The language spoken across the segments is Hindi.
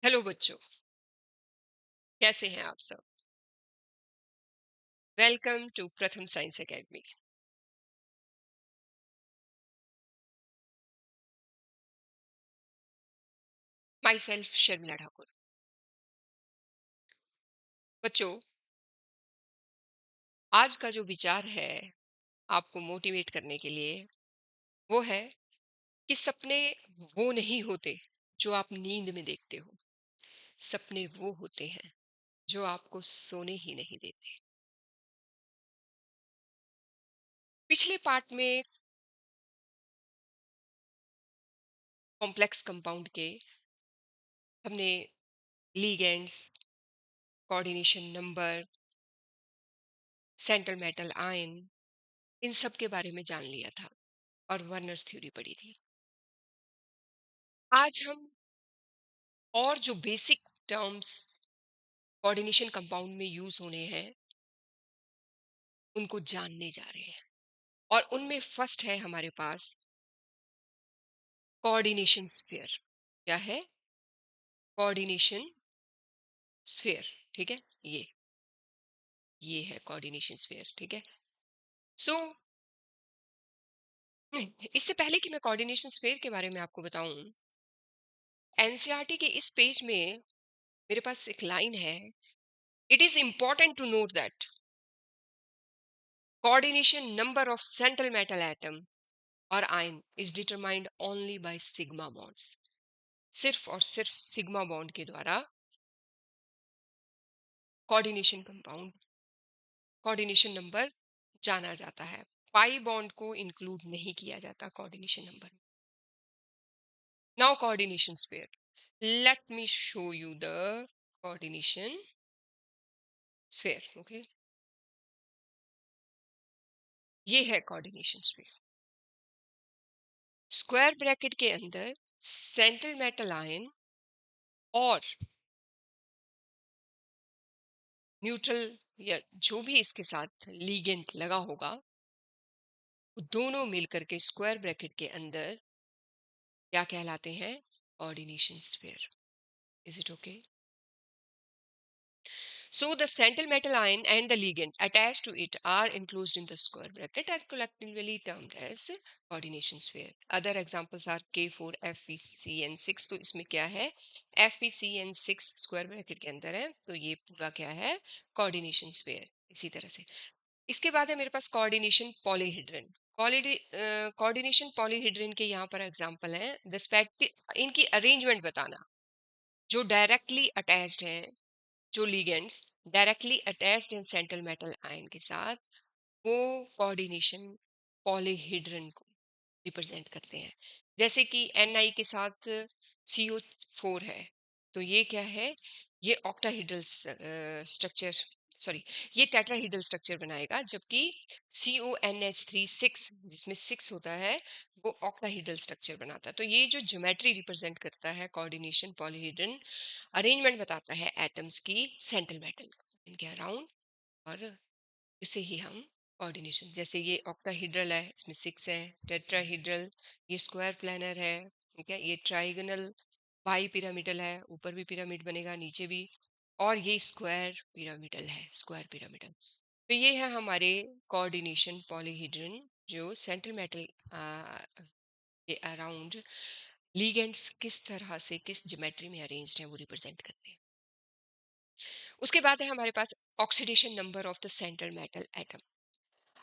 हेलो बच्चों, कैसे हैं आप सब? वेलकम टू प्रथम science academy. My self Sharmila Thakur. बच्चों, आज का जो विचार है आपको मोटिवेट करने के लिए वो है कि सपने वो नहीं होते जो आप नींद में देखते हो। सपने वो होते हैं जो आपको सोने ही नहीं देते। पिछले पार्ट में कॉम्प्लेक्स कंपाउंड के हमने ligands, coordination number, central metal ion, इन सब के बारे में जान लिया था और वर्नर्स थ्योरी पढ़ी थी। आज हम और जो बेसिक टर्म्स कोऑर्डिनेशन कंपाउंड में यूज होने हैं उनको जानने जा रहे हैं। और उनमें फर्स्ट है हमारे पास कोऑर्डिनेशन स्फीयर। क्या है? Coordination sphere. ठीक है, ये है कोऑर्डिनेशन स्फीयर। ठीक है। सो इससे पहले कि मैं कोऑर्डिनेशन स्फीयर के बारे में आपको बताऊं, एनसीईआरटी के इस पेज में मेरे पास एक लाइन है। It is important to note that coordination number of central metal atom or ion is determined only by sigma bonds। सिर्फ और सिर्फ सिग्मा बॉन्ड के द्वारा कोऑर्डिनेशन कंपाउंड, कोऑर्डिनेशन नंबर जाना जाता है। पाई बॉन्ड को इंक्लूड नहीं किया जाता coordination number. Now coordination sphere, let me show you the coordination sphere. Okay, ये है कोऑर्डिनेशन स्फीयर। स्क्वायर ब्रैकेट के अंदर सेंट्रल मेटल आयन और न्यूट्रल या जो भी इसके साथ लीगेंट लगा होगा, वो दोनों मिलकर के स्क्वायर ब्रैकेट के अंदर क्या कहलाते हैं? Coordination sphere. Is it okay? So the central metal ion and the ligand attached to it are enclosed in the square bracket and collectively termed as coordination sphere. Other examples are K4FeCN6। तो इसमें क्या है? FeCN6 स्क्वायर ब्रैकेट के अंदर है, तो ये पूरा क्या है? Coordination sphere. इसी तरह से इसके बाद है मेरे पास कोऑर्डिनेशन पॉलीहेड्रन। कोऑर्डिनेशन पॉलीहेड्रन के यहाँ पर एग्जांपल है इनकी अरेंजमेंट बताना। जो डायरेक्टली अटैच्ड है, जो ligands directly attached in central metal ion के साथ, वो कोऑर्डिनेशन पॉलीहेड्रन को रिप्रेजेंट करते हैं। जैसे कि Ni के साथ CO4 है, तो ये क्या है? ये ऑक्टाहेड्रल स्ट्रक्चर, सॉरी, ये टेट्राहेड्रल स्ट्रक्चर बनाएगा। जबकि CONH3 6, जिसमें 6 होता है, वो ऑक्टाहेड्रल स्ट्रक्चर बनाता है। तो ये जो ज्योमेट्री रिप्रेजेंट करता है कोऑर्डिनेशन पॉलीहेड्रन, अरेंजमेंट बताता है एटम्स की सेंट्रल मेटल इनके अराउंड। और इसे ही हम कोऑर्डिनेशन, जैसे ये ऑक्टाहेड्रल है, इसमें 6 है। टेट्राहेड्रल, ये स्क्वायर प्लानर है। ठीक है, ये ट्राइगोनल बाई पिरामिडल है, ऊपर भी पिरामिड बनेगा, नीचे भी। और ये स्क्वायर पिरामिडल है, स्क्वायर पिरामिडल। तो ये है हमारे कोऑर्डिनेशन पॉलीहेड्रन, जो सेंट्रल मेटल के अराउंड लिगेंड्स किस तरह से किस ज्योमेट्री में अरेंज्ड है वो रिप्रेजेंट करते हैं। उसके बाद है हमारे पास oxidation number of the central metal atom.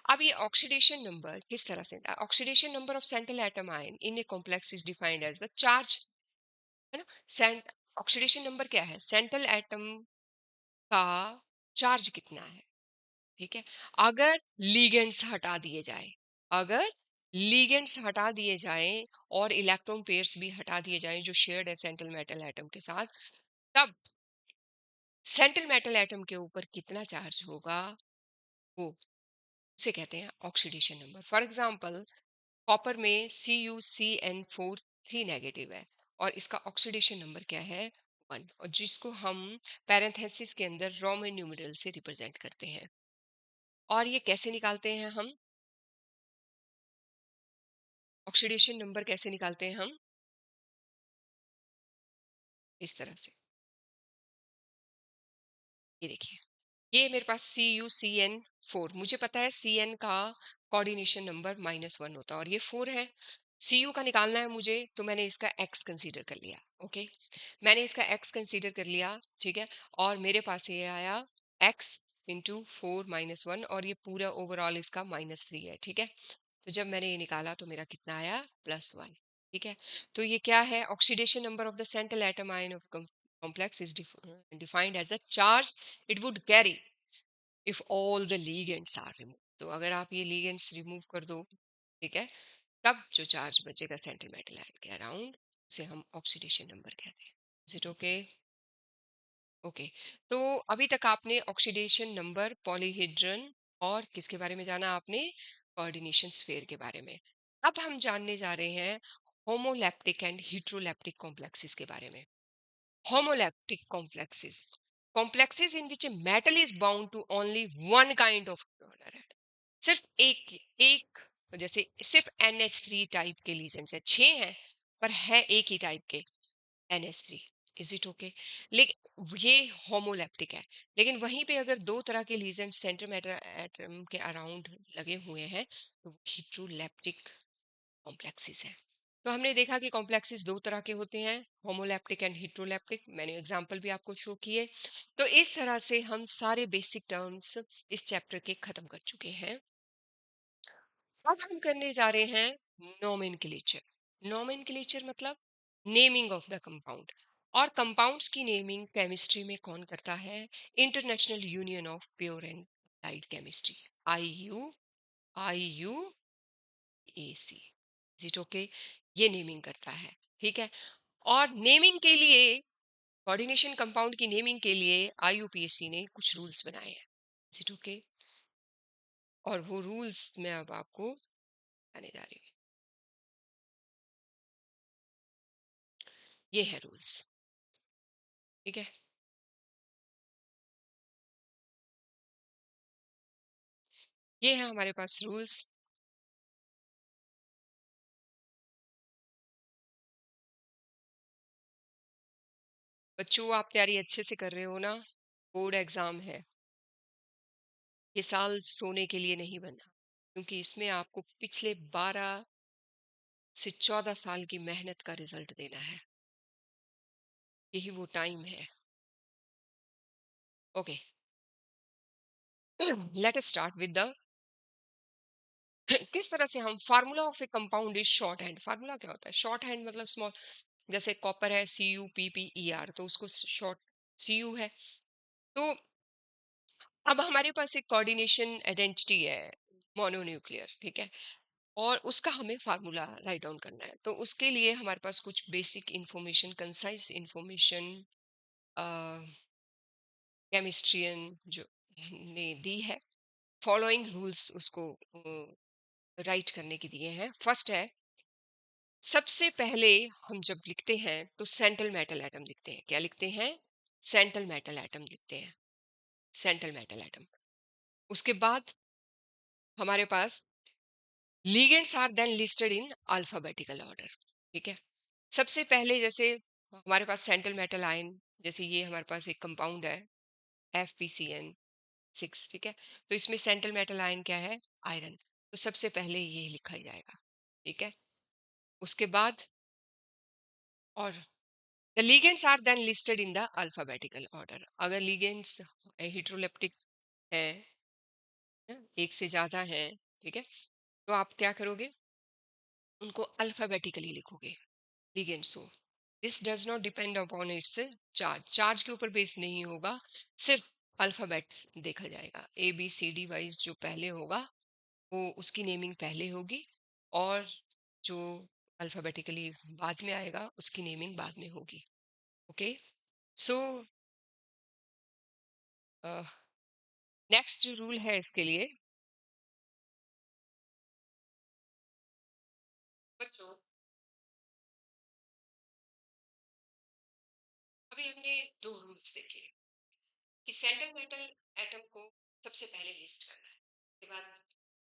अब ये ऑक्सीडेशन नंबर किस तरह से? Oxidation number of central atom ion in a complex is defined as the charge, है ना? सेंट ऑक्सीडेशन नंबर क्या है? सेंट्रल एटम का चार्ज कितना है। ठीक है, अगर लीगेंड्स हटा दिए जाए, अगर लीगेंड्स हटा दिए जाए और इलेक्ट्रॉन पेयर्स भी हटा दिए जाए जो शेयर्ड है सेंट्रल मेटल एटम के साथ, तब सेंट्रल मेटल एटम के ऊपर कितना चार्ज होगा, वो उसे कहते हैं oxidation number. For example, copper में CuCN4 3 नेगेटिव है और इसका ऑक्सीडेशन नंबर क्या है? 1, और जिसको हम पैरेंथेसिस के अंदर रोमन न्यूमेरल से रिप्रेजेंट करते हैं। और ये कैसे निकालते हैं हम? ऑक्सीडेशन नंबर कैसे निकालते हैं हम? इस तरह से। ये देखिए, ये मेरे पास CuCN4, मुझे पता है CN का कोऑर्डिनेशन नंबर -1 होता है और ये 4 है। Cu का निकालना है मुझे, तो मैंने इसका x कंसीडर कर लिया। ओके, मैंने इसका x कंसीडर कर लिया, ठीक है। और मेरे पास ये आया x इंटू 4 - 1, और ये पूरा ओवरऑल इसका -3 है, ठीक है। तो जब मैंने ये निकाला तो मेरा कितना आया, +1, ठीक है। तो ये क्या है, oxidation number of the central atom ion of complex is defined as the charge it would carry if all the ligands are removed. तो अगर आप ये ligands रिमूव कर दो, ठीक है, तब जो चार्ज बचेगा सेंट्रल मेटल आयन के अराउंड, उसे हम ऑक्सीडेशन नंबर कहते हैं। Is it okay? ओके, तो अभी तक आपने ऑक्सीडेशन नंबर, पॉलीहेड्रन और किसके बारे में जाना आपने, कोऑर्डिनेशन स्फीयर के बारे में। अब हम जानने जा रहे हैं होमोलैप्टिक एंड heterolaptic complexes के बारे में। Homolaptic complexes, complexes in which a metal is bound to only one kind of donor atom. सिर्फ एक जैसे सिर्फ NH3 टाइप के लीजेंड्स है, 6 हैं पर है एक ही टाइप के, NH3। Is it okay? लेकिन ये होमोलैप्टिक है। लेकिन वहीं पे अगर दो तरह के लीजेंड सेंटर मैटर एटम के अराउंड लगे हुए हैं, तो heterolaptic कॉम्प्लेक्सेस हैं। तो हमने देखा कि कॉम्प्लेक्सेस दो तरह के होते हैं, होमोलैप्टिक एंड हेट्रोलैप्टिक। मैंने एग्जांपल भी आपको शो किए। तो इस तरह से हम सारे बेसिक टर्म्स इस चैप्टर के खत्म कर चुके हैं। अब हम करने जा रहे हैं नोमेनक्लेचर। नोमेनक्लेचर मतलब नेमिंग ऑफ द कंपाउंड। और कंपाउंड्स की नेमिंग केमिस्ट्री में कौन करता है, international union of pure and applied chemistry, IUAC। It okay? ये नेमिंग करता है, ठीक है। और नेमिंग के लिए, कोऑर्डिनेशन कंपाउंड की नेमिंग के लिए IUPAC ने कुछ रूल्स बनाए हैं। It okay? और वो रूल्स मैं अब आपको बताने जा रही हूँ। ये है रूल्स, ठीक है। ये है हमारे पास रूल्स। बच्चों, आप तैयारी अच्छे से कर रहे हो ना? बोर्ड एग्जाम है, ये साल सोने के लिए नहीं बना, क्योंकि इसमें आपको पिछले 12 से 14 साल की मेहनत का रिजल्ट देना है। यही वो टाइम है। Okay, let us start with the किस तरह से हम formula of A compound is short hand. Formula क्या होता है, शॉर्ट हैंड मतलब स्मॉल। जैसे कॉपर है CuPeR, तो उसको शॉर्ट Cu है। तो अब हमारे पास एक कोऑर्डिनेशन आइडेंटिटी है, मोनोन्यूक्लियर, ठीक है। और उसका हमें फार्मूला राइट डाउन करना है। तो उसके लिए हमारे पास कुछ बेसिक इंफॉर्मेशन, कंसाइज इंफॉर्मेशन केमिस्ट्रियन जो ने दी है। फॉलोइंग रूल्स उसको राइट करने के दिए हैं। फर्स्ट है, सबसे पहले हम जब लिखते हैं तो सेंट्रल मेटल एटम लिखते हैं। क्या लिखते हैं, सेंट्रल मेटल एटम लिखते हैं, सेंट्रल मेटल एटम। उसके बाद हमारे पास ligands are then listed in alphabetical order, ठीक है। सबसे पहले जैसे हमारे पास सेंट्रल मेटल आयन, जैसे ये हमारे पास एक कंपाउंड है FeCN6, ठीक है। तो इसमें सेंट्रल मेटल आयन क्या है, आयरन। तो सबसे पहले ये लिखा जाएगा, ठीक है। उसके बाद, और the ligands are then listed in the alphabetical order। अगर ligands heteroleptic है, एक से ज्यादा है, ठीक है, तो आप क्या करोगे, उनको अल्फाबेटिकली लिखोगे, ligands को। This does not depend upon its charge, charge के ऊपर बेस नहीं होगा, सिर्फ अल्फाबेट्स देखा जाएगा। ABCD वाइज जो पहले होगा वो उसकी नेमिंग पहले होगी, और जो अल्फाबेटिकली बाद में आएगा उसकी नेमिंग बाद में होगी। ओके, सो नेक्स्ट जो रूल है इसके लिए, बच्चों अभी हमने दो रूल्स देखे कि सेंट्रल मेटल एटम को सबसे पहले लिस्ट करना है, उसके बाद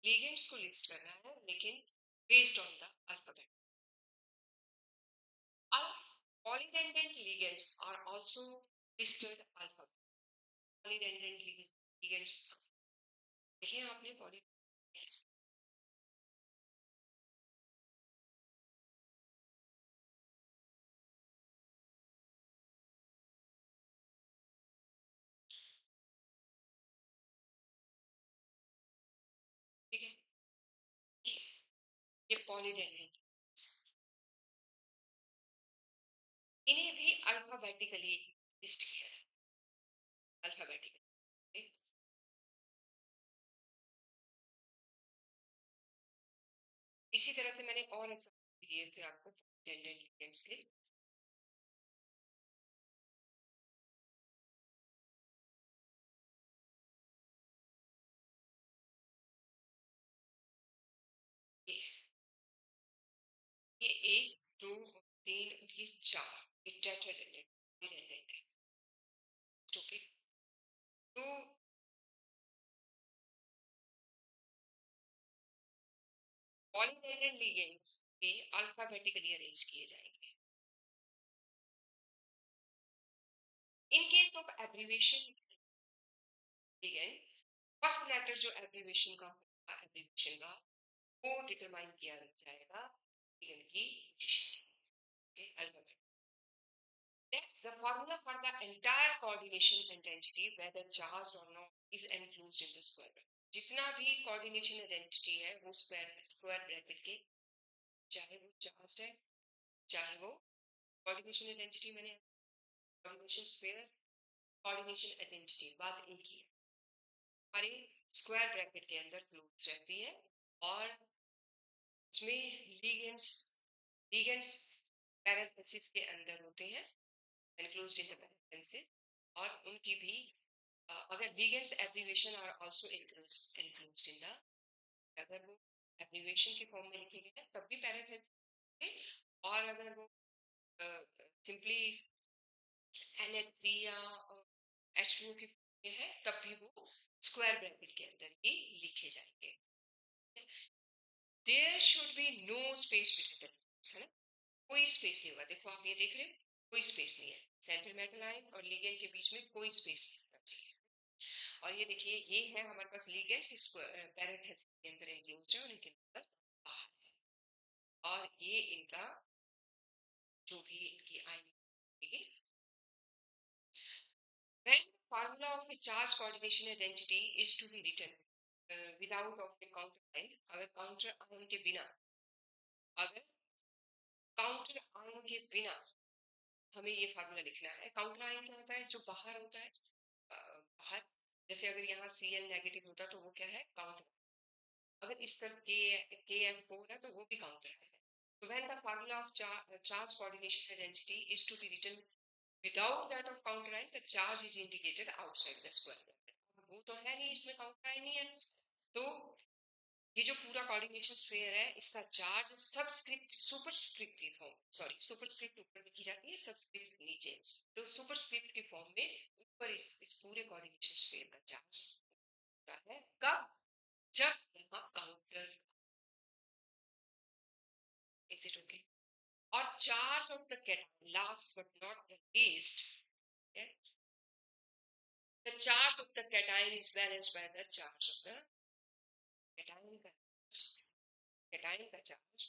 लिगेंड्स को लिस्ट करना है, लेकिन बेस्ड ऑन द अल्फाबेट। अब polydentate ligands are also listed alphabet. Polydentate ligands देखे हैं आपने पॉली? ठीक है, ये पॉलीडेंड्रेट, इन्हें भी अल्फाबेटिकली लिस्ट किया है, अल्फाबेटिकली। इसी तरह से मैंने और एग्जाम्पल दिए थे आपको पॉलीडेंड्रेट लिगेंड्स के। ये ये एक, दो, तीन और ये चार, ये टेट्राडेंड्रेट पॉलीडेंड्रेट है। ओके, तो पॉलीडेंड्रेट लिगेंड्स भी अल्फाबेटिकली अरेंज किए जाएंगे। In case of abbreviation ligand, first letter जो एब्रीविएशन का होगा, एब्रीविएशन का वो डिटरमाइन किया जाएगा लिगेंड की position, alphabet. Next, the formula for the entire coordination identity, whether charged or not, is enclosed in the square bracket. जितना भी coordination identity है वो square bracket के, चाहे वो charged है, चाहे वो coordination identity, मैंने coordination sphere, coordination identity बात एक ही है, हमारे स्क्वायर ब्रैकेट के अंदर क्लोज रहती है। और उसमें लीगेंड्स लीगेंड्स पैरेंथेसिस के अंदर होते हैं, enclosed in the parenthesis, और उनकी भी अगर ligands abbreviation are also enclosed in the, अगर वो एब्रीविएशन के फॉर्म में लिखे गए हैं तब भी पैरेंथेसिस, और अगर वो सिंपली NH3 या H2O की फॉर्म में है तब भी वो स्क्वायर ब्रैकेट के अंदर ही लिखे जाएंगे। There should be no space between the ligands, है ना, कोई स्पेस नहीं होगा। देखो आप ये देख रहे हो, कोई स्पेस नहीं है, सेंट्रल मेटल आयन और लिगेंड के बीच में कोई स्पेस नहीं होना चाहिए। और ये देखिए, ये है हमारे पास लिगेंड्स, इसको पैरेंथेसिस के अंदर एंक्लोज्ड है और इनके अंदर बाहर है, और ये इनका जो भी इनकी आयन होगी। When the formula of a charge coordination identity is to be written without of the counter ion, अगर काउंटर आयन के बिना, अगर काउंटर आयन के बिना हमें ये फार्मूला लिखना है। काउंटर आयन क्या होता है, जो बाहर होता है, बाहर, जैसे अगर यहाँ Cl नेगेटिव होता तो वो क्या है, काउंटर। अगर इस तरफ KF4 है तो वो भी काउंटर है। So when the formula of charge coordination identity is to be written without that of counter ion, the charge is indicated outside the square bracket. वो तो है नहीं, इसमें काउंटर आयन नहीं है, तो ये जो पूरा कोऑर्डिनेशन स्फीयर है इसका चार्ज सबस्क्रिप्ट सुपरस्क्रिप्ट की फॉर्म, सॉरी सुपरस्क्रिप्ट ऊपर लिखी जाती है, सबस्क्रिप्ट नीचे, तो सुपरस्क्रिप्ट की फॉर्म में ऊपर इस पूरे कोऑर्डिनेशन स्फीयर का चार्ज होता है। कब, जब यहाँ काउंटर, इज इट ओके? और charge of the cation, last but not the least, the charge of the cation is balanced by the charge of the cation का, cation का चार्ज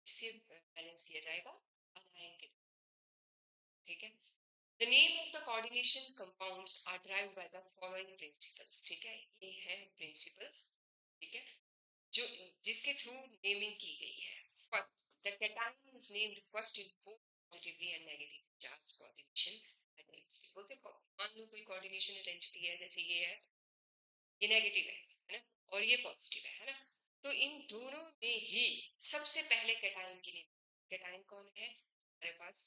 इससे बैलेंस किया जाएगा अनायन के, ठीक है। The name of the coordination compounds are derived by the following principles, ठीक है, ये है principles, ठीक है, जो जिसके थ्रू नेमिंग की गई है। First, the cation is named first in both positively and negatively charged coordination identity। बोलते मान लो कोई coordination identity है, जैसे ये है, ये नेगेटिव है ना, और ये पॉजिटिव है ना, तो इन दोनों में ही सबसे पहले कैटायन की नेम, कैटायन कौन है हमारे पास,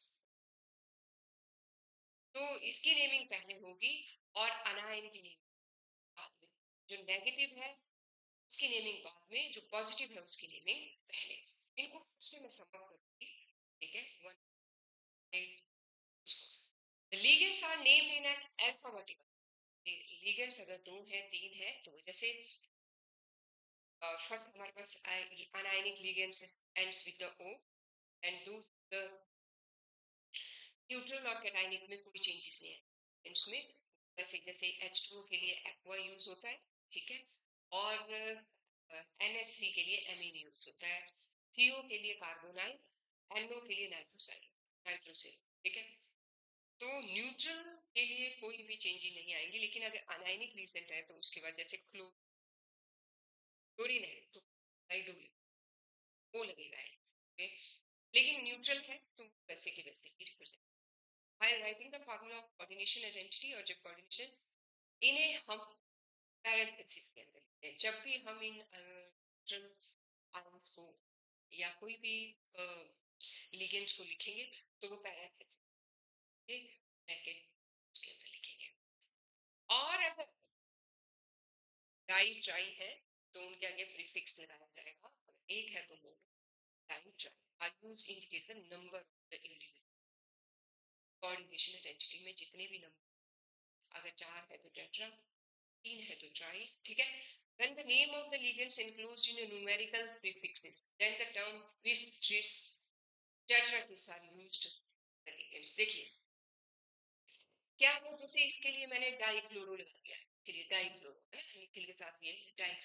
तो इसकी नेमिंग पहले होगी और अनायन की नेमिंग बाद में, जो नेगेटिव है उसकी नेमिंग बाद में, जो पॉजिटिव है उसकी नेमिंग पहले। इनको फिर से मैं समअप करूंगी, ठीक है। One, ligands are named in an alphabetical, ligands अगर दो है तीन है तो जैसे फर्स्ट हमारे पास anionic ligands ends with the O, and those the neutral और cationic में कोई चेंजेस नहीं है इसमें, वैसे जैसे H2O के लिए एक्वा यूज होता है, ठीक है, और NH3 के लिए एमीन यूज होता है, CO के लिए कार्बोनाइल, NO के लिए नाइट्रोसिल, ठीक है। तो न्यूट्रल के लिए कोई भी चेंजिंग नहीं आएंगी, लेकिन अगर अनायनिक रीसेंट है तो उसके बाद जैसे क्लोरीन है तो हाइड्रोलिक वो लगेगा है, okay? लेकिन न्यूट्रल है तो वैसे के वैसे ही represent. while writing the formula of coordination identity और जब coordination, इन्हें हम पैरेंथेसिस के अंदर लिखते हैं जब भी हम इन आयंस को या कोई भी लिगेंड को लिखेंगे तो वो पैरेंथेसिस ब्रैकेट के अंदर लिखेंगे। और अगर डाई ट्राई है तो उनके आगे प्रीफिक्स लगाया जाएगा, अगर एक है तो mono, di tri are used to indicate the number of the individual. Coordination identity में जितने भी नंबर, अगर 4 है तो टेट्रा, 3 है तो ट्राई, ठीक है। When the name of the ligands enclosed in a numerical prefixes, then the term bis, tris, tetra are used the ligands। देखिए क्या है, जैसे इसके लिए मैंने डाइक्लोरो लगा दिया है, इसके लिए डाइक्लोरो है ना, निकल के साथ ये डाइ,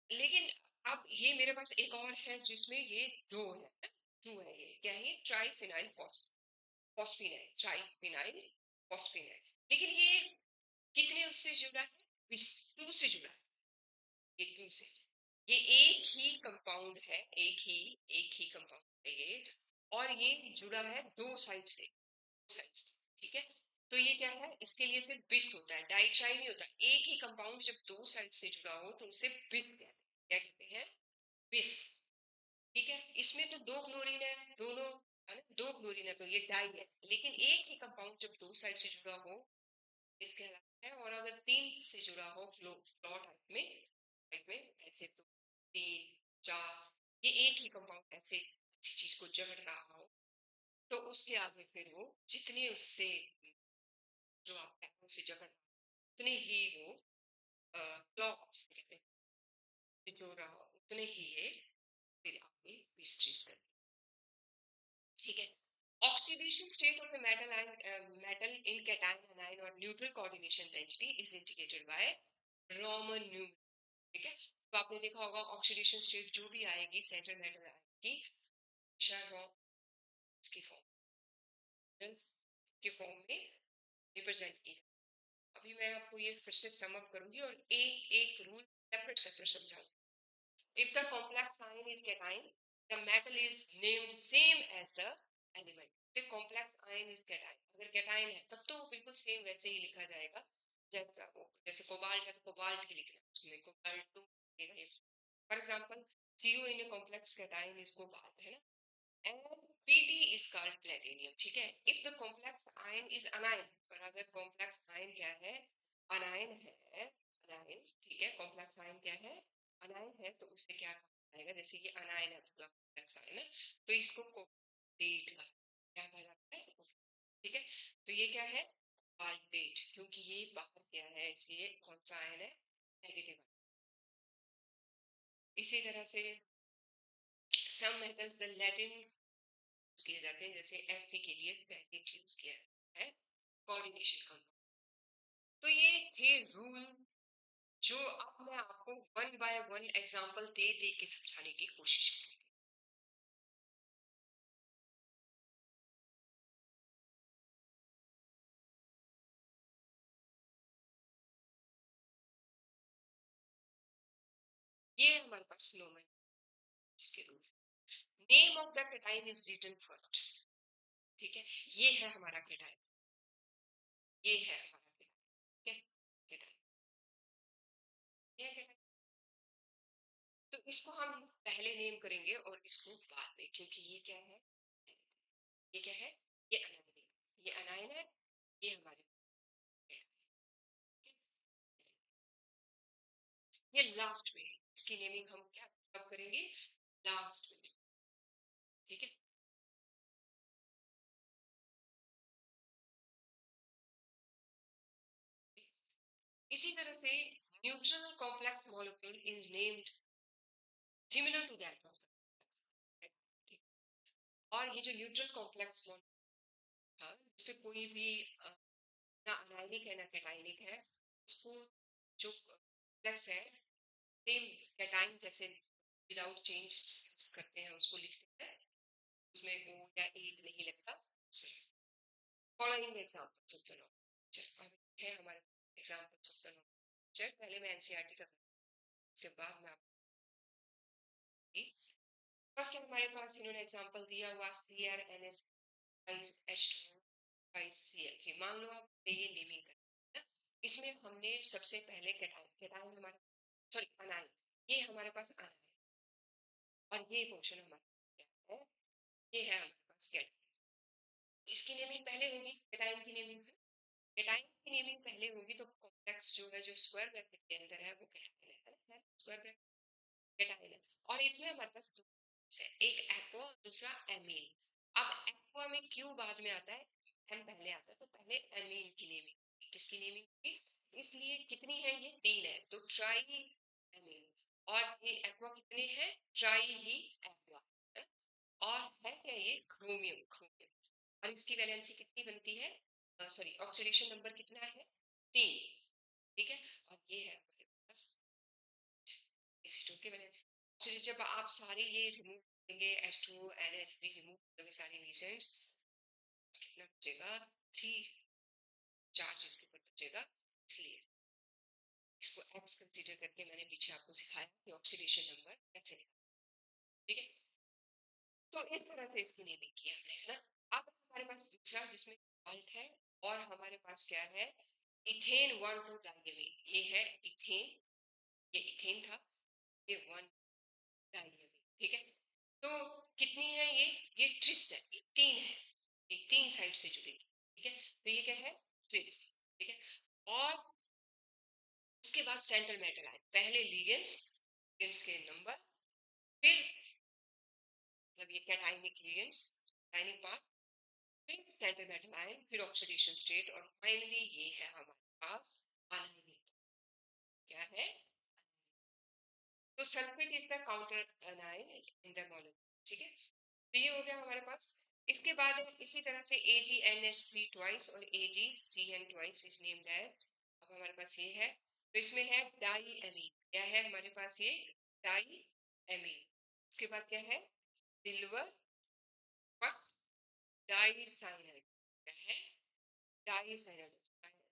लेकिन अब ये मेरे पास एक और है जिसमें ये दो है, टू है, ये क्या है, ये ट्राइफिनाइल फॉस्फिनाइल, ट्राइफिनाइल फॉस्फिनाइल, लेकिन ये कितने उससे जुड़ा है, टू से जुड़ा है, ये टू से, ये एक ही कंपाउंड है, एक ही कंपाउंड है ये, और ये जुड़ा है दो साइड से, ठीक है। तो ये क्या है, इसके लिए फिर बिस होता है, डाइट्राई नहीं होता, एक ही कंपाउंड जब दो साइड से जुड़ा हो तो उसे बिस कहते हैं, क्या कहते हैं, बिस, ठीक है। इसमें तो दो क्लोरीन है, दोनों है ना, दो क्लोरीन है तो ये डाई है, लेकिन एक ही कंपाउंड जब दो साइड से जुड़ा हो इसके अलावा है, और अगर तीन से जुड़ा हो फ्लो टाइप में ऐसे तो तीन चार, ये एक ही कंपाउंड ऐसे किसी चीज को जकड़ रहा हो तो उसके आगे फिर वो जितने उससे जो आप पैरों से जकड़ उतने ही वो क्लॉक कहते हैं जो रहा उतने ही ये फिर आगे मिस्ट्रीज कर, ठीक है। Oxidation state of a metal in cation anion or neutral coordination density is indicated by Roman numeral, ठीक है। तो आपने देखा होगा ऑक्सीडेशन स्टेट जो भी आएगी सेंट्रल मेटल आएगी हमेशा की फॉर्म के फॉर्म में रिप्रेजेंट की। अभी मैं आपको ये फिर से सम अप करूंगी और एक एक रूल सेपरेट सेपरेट समझाऊंगी। If the complex ion is cation, the metal is named same as the element. The complex ion is cation. अगर cation है तब तो वो बिल्कुल सेम वैसे ही लिखा जाएगा जैसा वो, जैसे कोबाल्ट है तो कोबाल्ट की लिखना उसमें कोबाल्ट टू लिखेगा। For example CO in a complex cation is cobalt, है ना, and Pt is called platinum, ठीक है। If the complex ion is anion, पर अगर complex ion क्या है, anion है, anion, ठीक है, complex ion क्या है, अनायन है, तो उससे क्या कहा जाएगा, जैसे ये अनायन है पूरा कॉम्प्लेक्स आयन है तो इसको कोबाल्टेट क्या कहा जाता है, ठीक है। तो ये क्या है, कोबाल्टेट, क्योंकि ये बाहर क्या है इसलिए कौन सा आयन है, नेगेटिव। इसी तरह से सम मेटल्स द लैटिन किए जाते हैं, जैसे Fe के लिए पैकेट यूज किया है कोऑर्डिनेशन का। तो ये थे रूल जो अब मैं आपको वन बाय वन एग्जांपल दे दे के समझाने की कोशिश करूंगी। ये हमारे पास नॉर्मल के rules, name of the cation is written first, ठीक है, ये है हमारा केटाइन, ये है हमारा केटाइन, केटाइन, ये केटाइन। तो इसको हम पहले नेम करेंगे और इसको बाद में, क्योंकि ये क्या है, ये क्या है, ये अनायन है, ये अनायन है, ये हमारे ये लास्ट में, इसकी नेमिंग हम क्या कब करेंगे, लास्ट में, ठीक है। इसी तरह से neutral complex molecule is named similar to that of the, और ये जो न्यूट्रल कॉम्प्लेक्स मॉलिक्यूल था जिसपे कोई भी ना अनायनिक है ना कैटायनिक है, उसको जो प्लस है सेम कैटाइन जैसे विदाउट चेंज करते हैं उसको लिखते हैं, उसमें ओ या ए नहीं लगता। Following examples of the non अब है हमारे एग्जांपल्स ऑफ द नॉन पहले मैं एनसीईआरटी का उसके बाद मैं आपको फर्स्ट हमारे पास इन्होंने एग्जांपल दिया हुआ CrNS H2 मान लो आप ये नेमिंग करते हैं, इसमें हमने सबसे पहले कैटाइन कैटाइन हमारे सॉरी अनाइन ये हमारे पास अनाइन और ये पोर्शन हमारे पास है, ये है हमारे पास कैटाइन। इसकी नेमिंग पहले होगी कैटाइन की नेमिंग से, कैटाइन की नेमिंग पहले होगी तो कॉम्प्लेक्स जो है जो स्क्वायर ब्रैकेट के अंदर है वो कैटाइन है स्क्वायर ब्रैकेट कैटाइन है। और इसमें हमारे पास दो है, एक एक्वा दूसरा एमीन। अब एक्वा में क्यू बाद में आता है, एम पहले आता है, तो पहले एमीन की नेमिंग किसकी नेमिंग होगी, इसलिए कितनी है ये तीन है तो ट्राई एमीन। और ये एक्वा कितने हैं, ट्राई ही एक्वा है? और है क्या ये क्रोमियम क्रोमियम। और इसकी वैलेंसी कितनी बनती है, सॉरी ऑक्सीडेशन नंबर कितना है, तीन। ठीक है, और ये है हमारे पास एसीटोन के वैलेंसी। चलिए जब आप सारे ये रिमूव करेंगे H2O NH3 रिमूव करोगे सारे रीजेंट्स, कितना बचेगा, थ्री चार्जेस के ऊपर बचेगा। इसलिए इसको एक्स कंसीडर करके मैंने पीछे आपको सिखाया कि ऑक्सीडेशन नंबर कैसे निकालना। ठीक है, तो इस तरह से इसकी नेमिंग की हमने, है ना। अब हमारे पास दूसरा जिसमें सॉल्ट है और हमारे पास क्या है, इथेन 1,2 डाइएमीन, ये है इथेन, ये इथेन था, ये 1 डाइएमीन। ठीक है, तो कितनी है ये ट्रिस है, ये तीन है, ये तीन साइड से जुड़ेगी। ठीक है, तो ये क्या है ट्रिस। ठीक है, और उसके बाद सेंट्रल मेटल आयन, पहले लिगेंड्स लिगेंड्स के नंबर, फिर मतलब ये कैटाइनिक लिगेंड्स कैटाइनिक पार्ट, फिर सेंट्रल मेटल आयन, फिर ऑक्सीडेशन स्टेट, और फाइनली ये है हमारे पास अनायनिक। क्या है, तो sulphate is the counter अनायन in the molecule. ठीक है, तो ये हो गया हमारे पास। इसके बाद है इसी तरह से AgNH3 ट्वाइस और AgCN twice is named as, अब हमारे पास ये है, तो इसमें है डाई एमीन, क्या है हमारे पास ये डाई एमीन। उसके बाद क्या है सिल्वर डाई साइनाइड, क्या है डाई साइनाइड,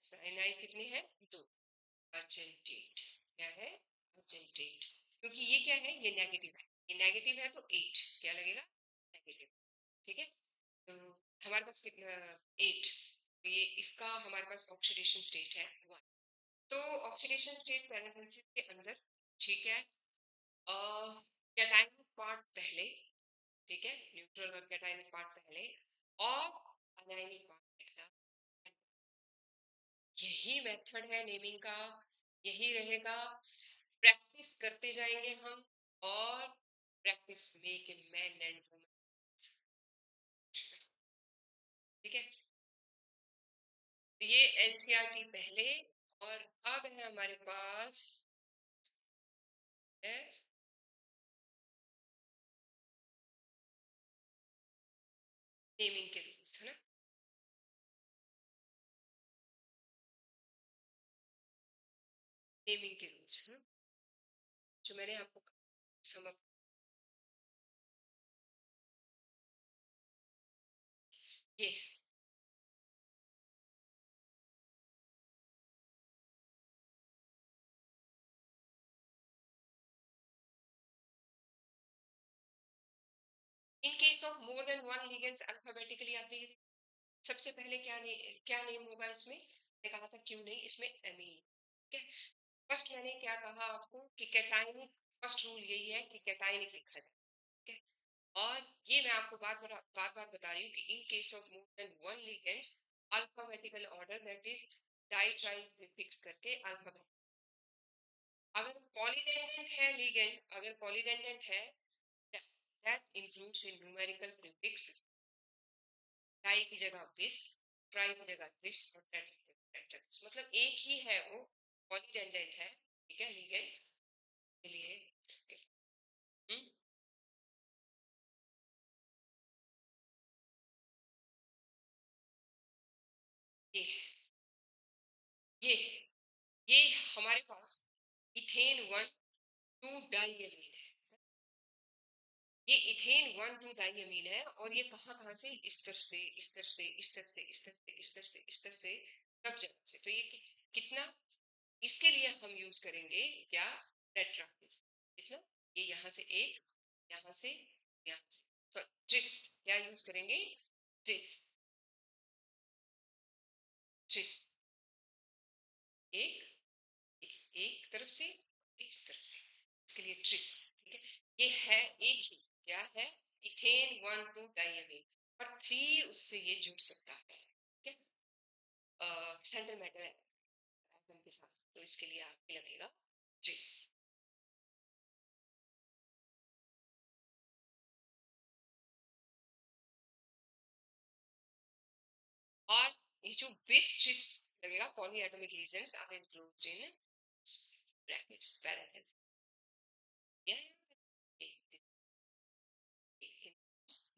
साइनाइड कितने हैं दो, अर्जेंटेट, क्या है अर्जेंटेट, क्योंकि ये क्या है ये नेगेटिव है, ये नेगेटिव है तो 8 क्या लगेगा नेगेटिव। ठीक है, तो हमारे पास कितना 8, तो ये इसका हमारे पास ऑक्सीडेशन स्टेट है 1। तो ऑक्सीडेशन स्टेट पैरेंथेसिस के अंदर, ठीक है, कैटायनिक पार्ट पहले, ठीक है, न्यूट्रल और कैटायनिक पार्ट पहले और अनायनिक पार्ट लिखना, यही मेथड है नेमिंग का, यही रहेगा, प्रैक्टिस करते जाएंगे हम, और practice make a man and woman. ठीक है, तो ये एनसीईआरटी पहले, और अब है हमारे पास है नेमिंग के रूल्स, है ना, नेमिंग के रूल्स है ना? जो मैंने आपको समझ, ये इन case of more than one ligands alphabetically आपने ये सबसे पहले क्या नेम होगा इसमें, मैंने कहा था क्यों नहीं इसमें एमीन। ठीक है, फर्स्ट मैंने क्या कहा आपको कि कैटायनिक, फर्स्ट रूल यही है कि कैटायनिक लिखा जाए। ठीक है, और ये मैं आपको बार बार बता रही हूँ कि इन case of more than one ligands alphabetical order that is di tri prefix करके अल्फाबेट। अगर पॉलीडेंडेंट है लिगेंड, अगर पॉलीडेंडेंट है that includes in numerical prefix, di की जगह बिस, ट्राई की जगह ट्रिस और टेट की जगह टेट्रिक्स, मतलब एक ही है वो, पॉलीडेंडेंट है। ठीक है, लिगेंड के लिए हम्म, ये है ये ये हमारे पास इथेन 1 2 डाइअमीन है। ये इथेन 1 2 डाइअमीन है और ये कहाँ कहाँ से, इस तरफ से, इस तरफ से, इस तरफ से, इस तरफ से, इस तरफ से, इस तरफ से, सब जगह से। तो ये कितना, इसके लिए हम यूज करेंगे क्या, टेट्राकिस। कितना, ये यहाँ से एक, यहाँ से, यहाँ से, तो ट्रिस, क्या यूज करेंगे, ट्रिस, ट्रिस, एक, एक तरफ से, इस तरफ से, इसके लिए ट्रिस। ठीक है, ये है एक ही, क्या है, इथेन 1 2 डाइअमीन, और 3 उससे ये जुड़ सकता है। ठीक है, सेंट्रल मेटल एटम के साथ, तो इसके लिए आपके लगेगा ट्रिस। और ये जो बिस ट्रिस लगेगा, poly atomic ligands are included in brackets parentheses, या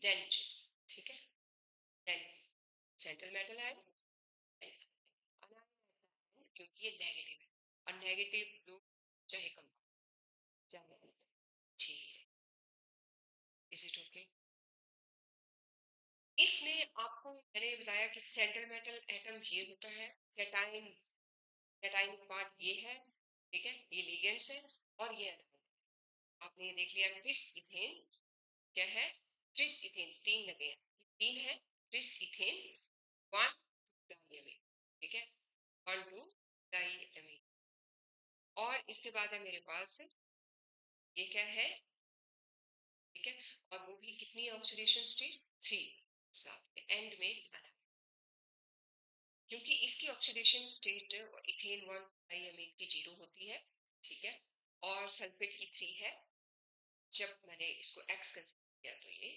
देन ट्रिस। ठीक है, देन सेंट्रल मेटल है, क्योंकि ये नेगेटिव है, और नेगेटिव लोग चाहे कम चाहे अच्छी है। Is it okay? इसमें आपको मैंने बताया कि सेंट्रल मेटल एटम ये होता है, कैटाइन, कैटाइन पार्ट ये है, ठीक है, ये लिगेंड्स है, और ये एनाइन। आपने ये देख लिया, ट्रिस इथेन क्या है, ट्रिस इथेन, तीन लगे हैं, ये तीन है, ट्रिस इथेन 1 2 डाइअमीन, ठीक है, 1 2 डाइअमीन। और इसके बाद है मेरे पास ये क्या है, ठीक है, और वो भी कितनी ऑक्सीडेशन स्टेट, 3, साथ में एंड में आना, क्योंकि इसकी ऑक्सीडेशन स्टेट इथेन 1 डाइअमीन की 0 होती है, ठीक है, और सल्फेट की 3 है। जब मैंने इसको एक्स कंसीडर किया तो ये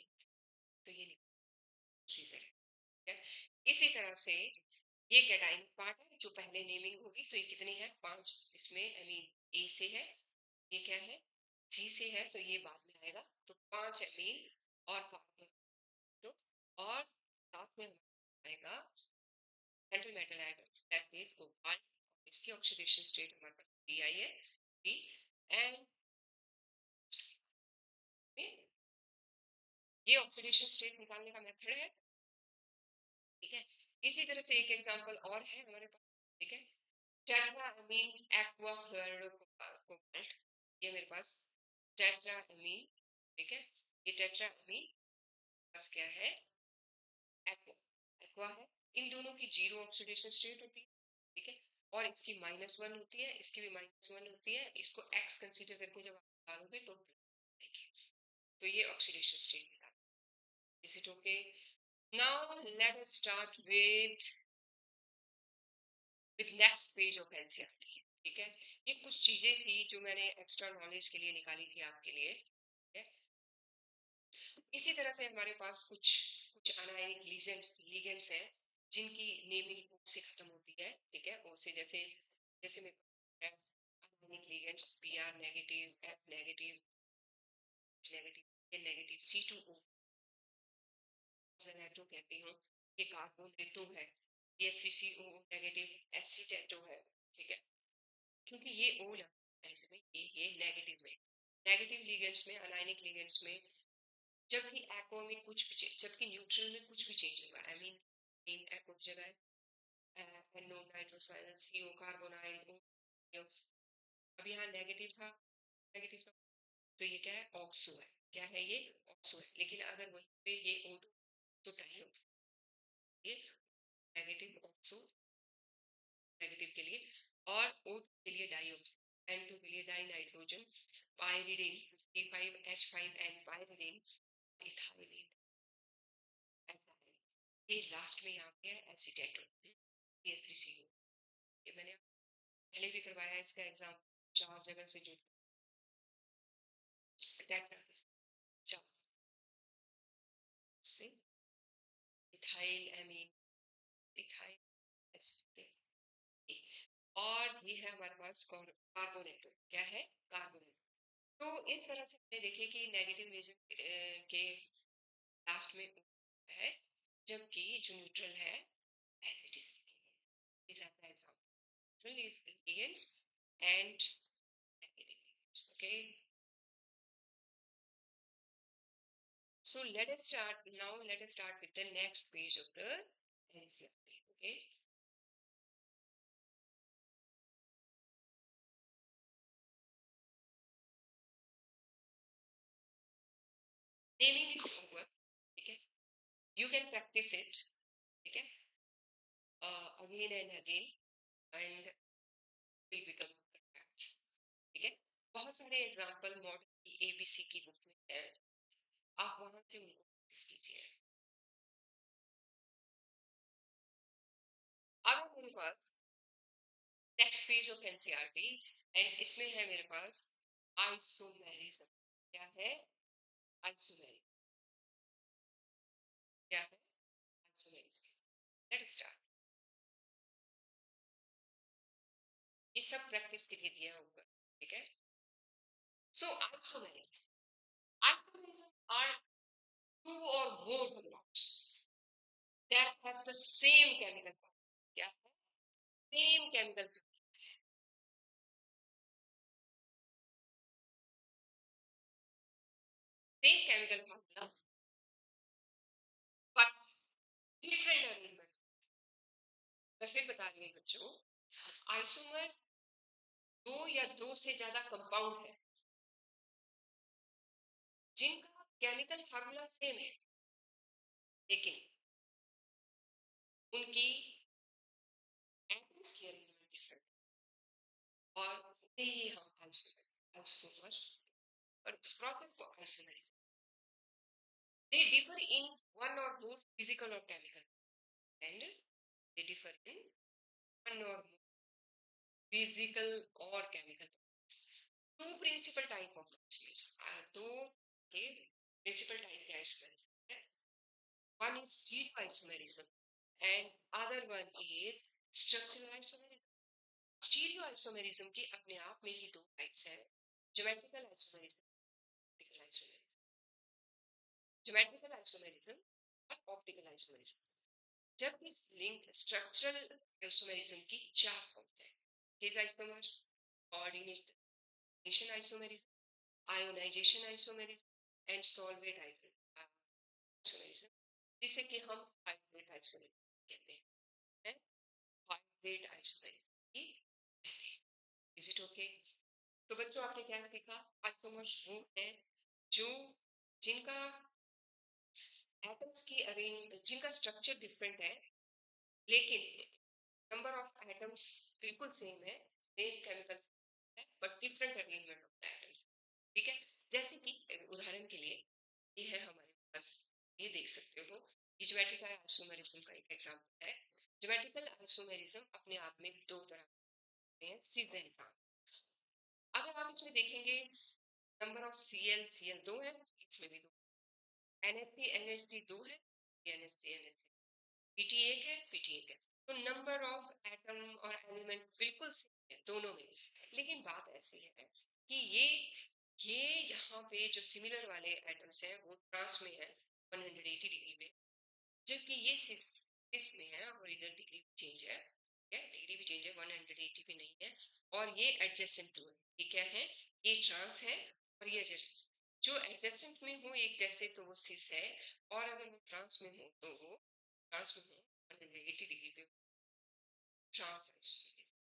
प्रोसीजर है, ठीक है। इसी तरह से ये कैटाइन पार्ट है, जो पहले नेमिंग होगी, तो ये कितने हैं, 5, इसमें आई मीन ए से है, ये क्या है, सी से है, तो ये बाद में आएगा, तो 5 एमीन और कार्बन, तो और साथ में हमारा आएगा central metal atom, that means cobalt, इसकी ऑक्सीडेशन स्टेट हमारे पास डी आई है, डी, एंड ये ऑक्सीडेशन स्टेट निकालने का मेथड है, ठीक है। इसी तरह से एक एग्जांपल और है हमारे पास, ठीक है, टेट्रामीन एक्वा कोबाल्ट, ये मेरे पास टेट्रामीन, ठीक है, ये टेट्रामीन पास क्या है, एक्वा, एक्वा है, इन दोनों की 0 ऑक्सीडेशन स्टेट होती है, ठीक है, और इसकी -1 होती है, इसकी भी -1 होती है, इसको एक्स कंसीडर करके जब आप डालोगे तो तो ये ऑक्सीडेशन स्टेट निकाल। Is it okay? Now let us start with next page of NCERT, ठीक है। ये कुछ चीजें थी जो मैंने एक्स्ट्रा नॉलेज के लिए निकाली थी आपके लिए, ठीक है। इसी तरह से हमारे पास कुछ कुछ अनायनिक लिगेंड्स हैं, जिनकी नेमिंग O से खत्म होती है, ठीक है, O से, जैसे जैसे में anionic ligands Br negative, F negative, negative, N negative, C2O NATO कहती हूँ, ये कार्बोनेटो है, ये CCO नेगेटिव, एसिटेटो है, ठीक है, क्योंकि ये O लगा एंड में, ये नेगेटिव में, नेगेटिव लिगेंड्स में, अनायनिक लिगेंड्स में, जब भी एक्वा में कुछ भी जबकि न्यूट्रल में कुछ भी चेंज होगा, आई मीन मीन एक्वा की जगह NO नाइट्रोसाइल CO कार्बोनाइल O, अब यहाँ नेगेटिव था, नेगेटिव था, तो ये क्या है, ऑक्सो है, क्या है ये, ऑक्सो है, लेकिन अगर वहीं पे ये O2 तो डाइऑक्सो, ये नेगेटिव ऑक्सो नेगेटिव के लिए, और O2 के लिए डाइऑक्सो, N2 के लिए die nitrogen, pyridine C5H5N pyridine, ethylene, ये लास्ट में यहाँ पे है एसीटेटो, CH3CO, ये मैंने पहले भी करवाया है, इसका एग्जाम 4 जगह से जो से इथाइल एमीन, इथाइल एसीटेट, और ये है हमारे पास कार्बोनेटो, क्या है, कार्बोनेटो। तो इस तरह से हमने देखे कि नेगेटिव रीजन के लास्ट में है, जबकि जो न्यूट्रल है acid, example. ligands and okay. So let us start with the next page of the NCERT. Okay. Naming it over. Okay. You can practice it. Okay. Again and again and will become perfect. ठीक है. बहुत सारे एग्जाम्पल मॉडल की एबीसी की बुक में है. आप वहां से उनको प्रैक्टिस कीजिए. अब मेरे पास next page of NCERT and इसमें है मेरे पास आइसोमेरिज्म. क्या है आइसोमेरिज्म? क्या है आइसोमेरिज्म? Let us start. ये सब प्रैक्टिस के लिए दिया होगा. ठीक है. So isomerism are two or more compounds that have the same chemical formula. क्या है? Same chemical formula. Same chemical formula but different arrangement. मैं फिर बता रही हूँ बच्चों. आइसोमर दो या दो से ज्यादा कंपाउंड है जिनका केमिकल फार्मूला सेम है लेकिन उनकी एटम्स की अरेंजमेंट डिफरेंट और उन्हें ही हम आइसोमर्स और इस प्रोसेस को isomerism. They differ in one or more physical or chemical and they differ in one or more physical or chemical. Two principal type of isomerism. दो के principal type के isomerism है. One is stereoisomerism and other one is structural isomerism. Stereoisomerism के अपने आप में ही दो टाइप्स हैं. Geometrical isomerism, optical isomerism. Geometrical isomerism और optical isomerism. जब इस लिंक स्ट्रक्चरल आइसोमेरिज्म की चार फॉर्म्स हैं. Phase isomers, coordination isomerism, ionisation isomerism and solvate isomerism, जिसे कि हम हाइब्रिड आइसोमेरिज्म कहते हैं. हाइब्रिड आइसोमेरिज्म की इज इट ओके? तो बच्चों आपने क्या सीखा? आइसोमर्स वो हैं जो जिनका एटम्स की अरेंज जिनका स्ट्रक्चर डिफरेंट है लेकिन नंबर ऑफ एटम्स बिल्कुल सेम है. सेम केमिकल है but different arrangement of the atoms. ठीक है. जैसे कि उदाहरण के लिए ये है हमारे पास. ये देख सकते हो ये ज्योमेट्रिकल आइसोमेरिज्म का एक एग्जांपल है. ज्योमेट्रिकल आइसोमेरिज्म अपने आप में दो तरह के हैं, सिस एंड ट्रांस. अगर आप इसमें देखेंगे नंबर ऑफ सीएल दो है, इसमें भी दो. एनएससी एनएसटी दो है, एनएससी एनएससी. पीटी एक है, पीटी एक है. तो नंबर ऑफ एटम और एलिमेंट बिल्कुल सेम है दोनों में. लेकिन बात ऐसी है कि ये यहाँ पे जो सिमिलर वाले एटम्स हैं वो ट्रांस में है 180 डिग्री में, जबकि ये सिस में है और इधर डिग्री चेंज है. डिग्री भी चेंज है, 180 भी नहीं है. और ये एडजेसेंट टू है. ये क्या है? ये ट्रांस है और ये जो एडजेसेंट में हो एक जैसे तो वो सिस है और अगर वो ट्रांस में हो तो वो ट्रांस में हो 180 डिग्री पे ट्रांस आइसोमेरिज्म.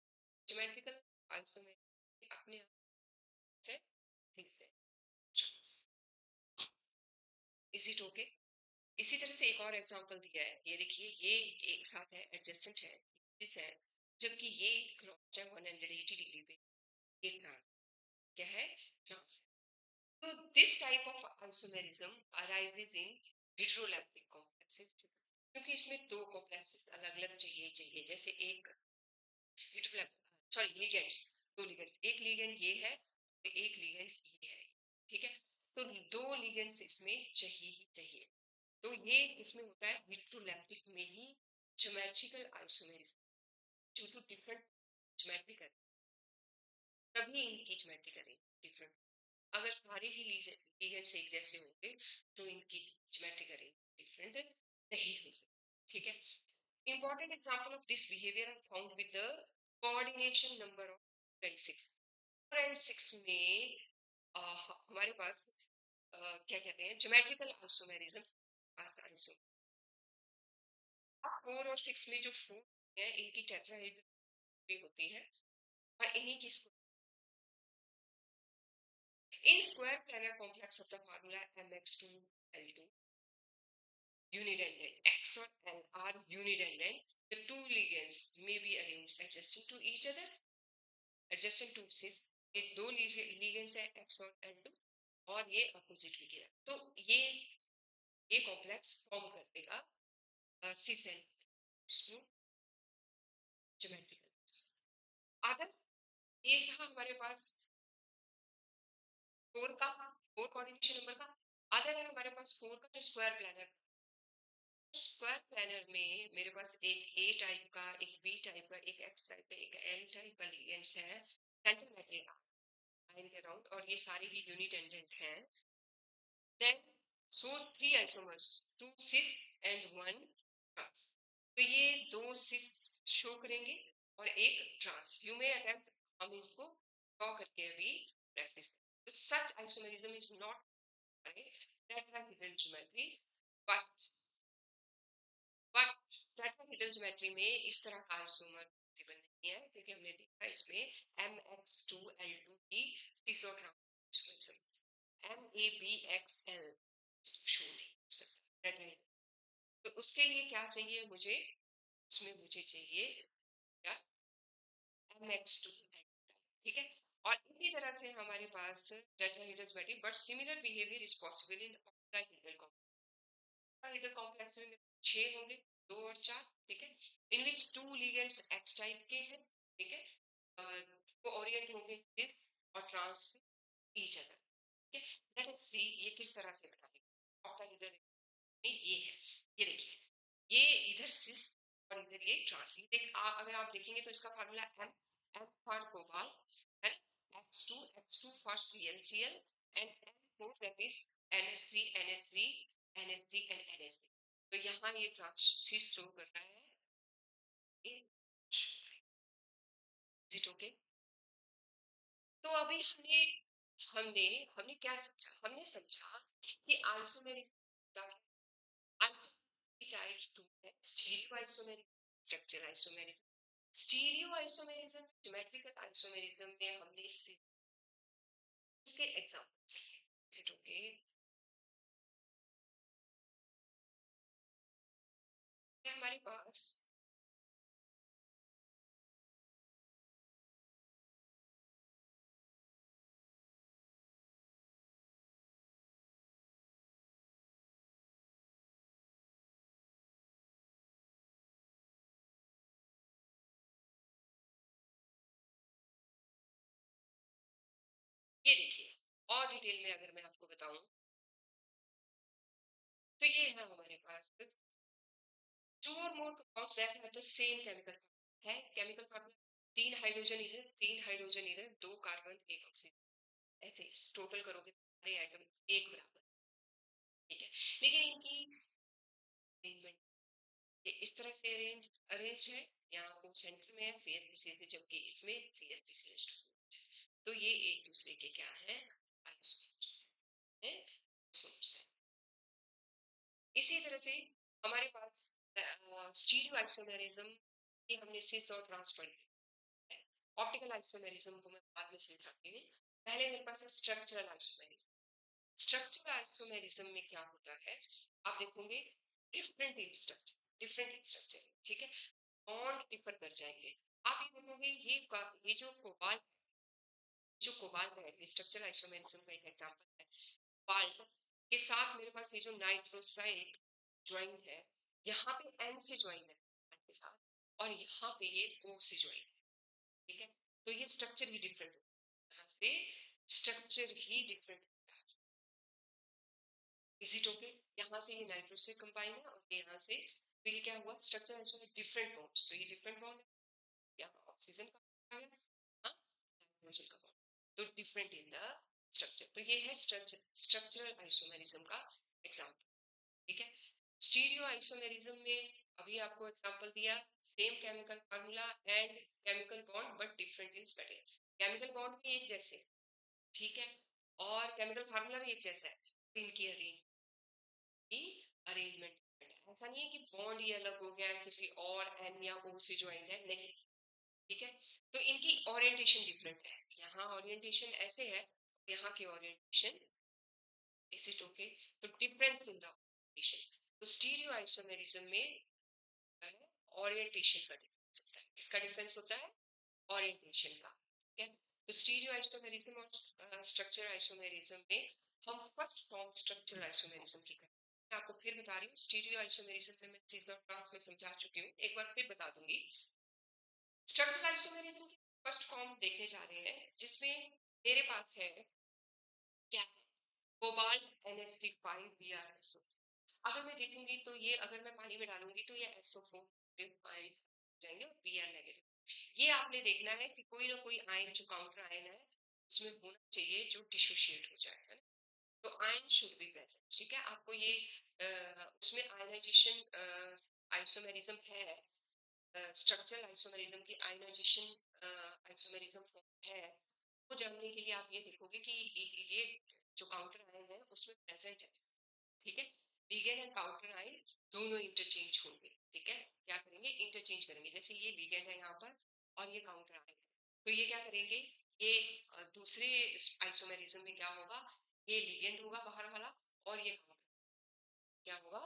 ज्योमेट्रिकल आइसोमेरिज्म अपने आप से सिस है. Is it okay? इसी तरह से एक और एग्जांपल दिया है. ये देखिए ये एक साथ है, एडजेसेंट है, दिस है, जबकि ये क्रॉस है 180 डिग्री पे. ये ट्रांस क्या है? ट्रांस. तो this type of isomerism arises in heteroleptic complexes क्योंकि इसमें दो कॉम्प्लेक्सेस अलग अलग चाहिए. जैसे एक सॉरी लिगेंड्स, दो लिगेंड्स, एक लिगेंड ये है और एक लिगेंड ये है. ठीक है. तो दो लिगेंड्स इसमें चाहिए ही चाहिए. तो ये इसमें होता है विट्रोलैप्टिक में ही ज्योमेट्रिकल आइसोमेरिज्म. जो टू डिफरेंट ज्योमेट्री करें तभी इनकी ज्योमेट्री करें डिफरेंट. अगर सारे ही लिगेंड्स एक जैसे होंगे तो इनकी ज्योमेट्री करें डिफरेंट नहीं हो सकती. ठीक है. Important example of this behavior are found with the coordination number of 6, 4 और 6 में हमारे पास क्या कहते हैं, ज्योमेट्रिकल आइसोमेरिज्म। 4 और 6 में जो फोर है इनकी टेट्राहेड्रल भी होती है, और इन्हीं की in square planar complex of the formula mx2l2 unidendant, x or l are unidendant, the two ligands may be arranged adjacent to each other, adjacent to cis, ये दो ligands है x और l2, और ये अपोजिट लिगेंड, तो ये कॉम्प्लेक्स फॉर्म कर देगा cis and ज्योमेट्रिकल। अगर ये था हमारे पास फोर का, फोर कोऑर्डिनेशन नंबर का। अगर है हमारे पास फोर का जो स्क्वायर प्लानर, स्क्वायर प्लानर में मेरे पास एक ए टाइप का, एक बी टाइप का, एक एक्स टाइप का, एक एल टाइप का लिगेंड्स है सेंटर में लाइन के अराउंड, और ये सारे ही यूनिडेंडेंट हैं। Then source 3 isomers, 2 cis and 1 trans, तो ये 2 cis शो करेंगे और एक ट्रांस। यू मे अटेम्प्ट, हम इनको ड्रॉ करके अभी प्रैक्टिस। तो such isomerism is not tetrahedral geometry, but tetrahedral geometry में इस तरह का आइसोमर पॉसिबल नहीं है, क्योंकि हमने देखा इसमें mx2l2 की सीसो ट्रांसफॉर्मेशन MABXL शो नहीं कर सकता टेट्राहेड्रल। तो उसके लिए क्या चाहिए मुझे, उसमें मुझे चाहिए क्या, mx2l, ठीक है। और इसी तरह से हमारे पास tetrahedral geometry, but similar behaviour is possible in octahedral complex. Complex में 6 होंगे, 2 और 4, ठीक है, in which 2 ligands X type के हैं, ठीक है, वो ओरिएंट होंगे सिस और ट्रांस ईच अदर, ठीक है। लेट अस सी ये किस तरह से बनाएंगे ऑक्टाहेड्रल में। ये है, ये देखिए, ये इधर सिस और इधर ये ट्रांस। ये अगर आप देखेंगे तो इसका formula M, M for cobalt है, x2 for CnCl, and N4 that is NH3 NH3 NH3 and NH3। तो यहाँ ये ट्रांस शो कर रहा है, इज इट ओके? तो अभी हमने हमने क्या समझा, हमने समझा कि आइसोमेरिज्म टाइप 2 है, stereo isomerism, structural isomerism. Stereo isomerism, geometrical isomerism में हमने इसके एग्जांपल्स लिए। Is it okay? हमारे पास ये देखिए, और डिटेल में अगर मैं आपको बताऊं तो ये है हमारे पास two or more compounds that have the same chemical formula है। केमिकल फार्मूला 3 हाइड्रोजन इधर, 3 हाइड्रोजन इधर, 2 कार्बन, 1 ऑक्सीजन, ऐसे टोटल करोगे सारे एटम एक बराबर, ठीक है। लेकिन इनकी अरेंजमेंट ये इस तरह से अरेंज है, यहाँ पे सेंटर में है CH3CH, जबकि इसमें CH3CH2। तो ये एक दूसरे के क्या है, आइसोमर्स हैं, आइसोमर्स हैं। इसी तरह से हमारे पास स्टीरियो आइसोमेरिज्म की हमने सिस और ट्रांस पढ़ी है। ऑप्टिकल आइसोमेरिज्म को मैं बाद में समझाती हूँ। पहले मेरे पास है स्ट्रक्चरल आइसोमेरिज्म। स्ट्रक्चरल आइसोमेरिज्म में क्या होता है, आप देखोगे different in structure, different in structure, ठीक है, बॉन्ड डिफर कर जाएंगे। आप ये देखोगे ये जो कोबाल्ट है, ये स्ट्रक्चरल आइसोमेरिज्म का एक एग्जांपल है। कोबाल्ट के साथ मेरे पास ये जो नाइट्रोसाइड ज्वाइन है, यहाँ पे N से ज्वाइन है के साथ, और यहाँ पे ये O से ज्वाइन है, ठीक है। तो ये स्ट्रक्चर ही डिफरेंट है, यहाँ से structure he different. Is it okay? यहाँ से ये नाइट्रो से कंबाइन है, और यहाँ से, तो ये क्या हुआ, स्ट्रक्चर है डिफरेंट बॉन्ड्स, तो ये डिफरेंट बॉन्ड है, यहाँ ऑक्सीजन का बॉन्ड है, हाँ, हाइड्रोजन का बॉन्ड, तो डिफरेंट इन द स्ट्रक्चर। तो ये है स्ट्रक्चरल आइसोमेरिज्म का एग्जांपल, ठीक है। स्टीरियो आइसोमेरिज्म में अभी आपको एग्जांपल दिया, same chemical formula and chemical bond but different in spelling. Chemical bond भी एक जैसे, ठीक है, और केमिकल फार्मूला भी एक जैसा है, इनकी अरेंजमेंट ऐसा नहीं है कि बॉन्ड ये अलग हो गया है किसी और एन या ओ से ज्वाइन है, नहीं, ठीक है। तो इनकी ओरिएंटेशन डिफरेंट है, यहाँ ओरिएंटेशन ऐसे है, यहाँ की ओरिएंटेशन इसी टोके, तो डिफरेंस इन द ओरिएंटेशन। तो स्टीरियो आइसोमेरिज्म में ओरिएंटेशन का डिफरेंस होता है। किसका डिफरेंस होता है? ओरिएंटेशन का, ठीक है। तो स्टीरियो आइसोमेरिज्म और स्ट्रक्चर आइसोमेरिज्म में हम फर्स्ट फॉर्म स्ट्रक्चर आइसोमेरिज्म की करें। मैं आपको फिर बता रही हूँ, स्टीरियो आइसोमेरिज्म में मैं सीजर क्लास में समझा चुकी हूँ, एक बार फिर बता दूंगी। स्ट्रक्चर आइसोमेरिज्म की फर्स्ट फॉर्म देखने जा रहे हैं, जिसमें मेरे पास है क्या, कोबाल्ट NH3 5 BrSO। अगर मैं देखूंगी तो ये, अगर मैं पानी में डालूंगी तो ये SO4 आयंस जाएंगे और Br नेगेटिव। ये आपने देखना है कि कोई ना कोई आयन जो काउंटर आयन है उसमें होना चाहिए जो डिसोशिएट हो जाए, है ना। तो आयन शुड बी प्रेजेंट, ठीक है। आपको ये उसमें आयनाइजेशन आइसोमेरिज्म है, स्ट्रक्चरल आइसोमेरिज्म की आयनाइजेशन आइसोमेरिज्म है, वो जानने के लिए आप ये देखोगे कि ये जो काउंटर आयन है उसमें प्रेजेंट है, ठीक है। लिगेंड एंड काउंटर आयन दोनों इंटरचेंज होंगे, ठीक है। क्या करेंगे? इंटरचेंज करेंगे। जैसे ये लिगेंड है यहाँ पर और ये काउंटर आयन है, तो ये क्या करेंगे, ये दूसरे आइसोमेरिज्म में क्या होगा, ये लिगेंड होगा बाहर वाला और ये काउंटर क्या होगा,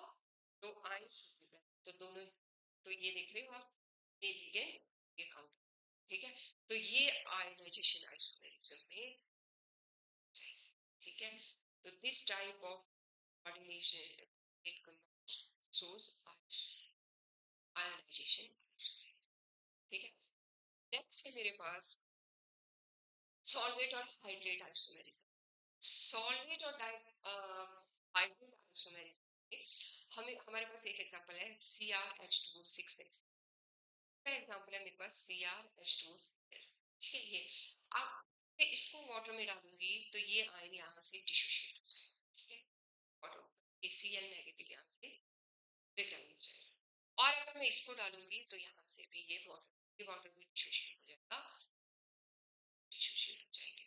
तो आयन शुड बी प्रेजेंट, तो दोनों, तो ये देख रहे हो आप, ये लिगेंड ये काउंटर, ठीक है। तो ये आयनाइजेशन आइसोमेरिज्म में, ठीक है। तो this type of coordination it shows ionization, ठीक है। नेक्स्ट है मेरे पास सॉल्वेट और हाइड्रेट आइसोमेरिज्म। सॉल्वेट और हाइड्रेट आइसोमेरिज्म हमें, हमारे पास एक एग्जांपल है CrH2O6X का एग्जांपल है मेरे पास CrH2O, ठीक है। ये आप, मैं इसको वाटर में डालूंगी तो ये आयन यहाँ से डिसोशिएट हो जाएगा, ठीक है, और ACl नेगेटिव यहाँ से ब्रेकडाउन हो जाएगा। और अगर मैं इसको डालूंगी तो यहाँ से भी ये वाटर भी डिसोशिएट हो जाएगा, डिसोशिएट हो जाएंगे।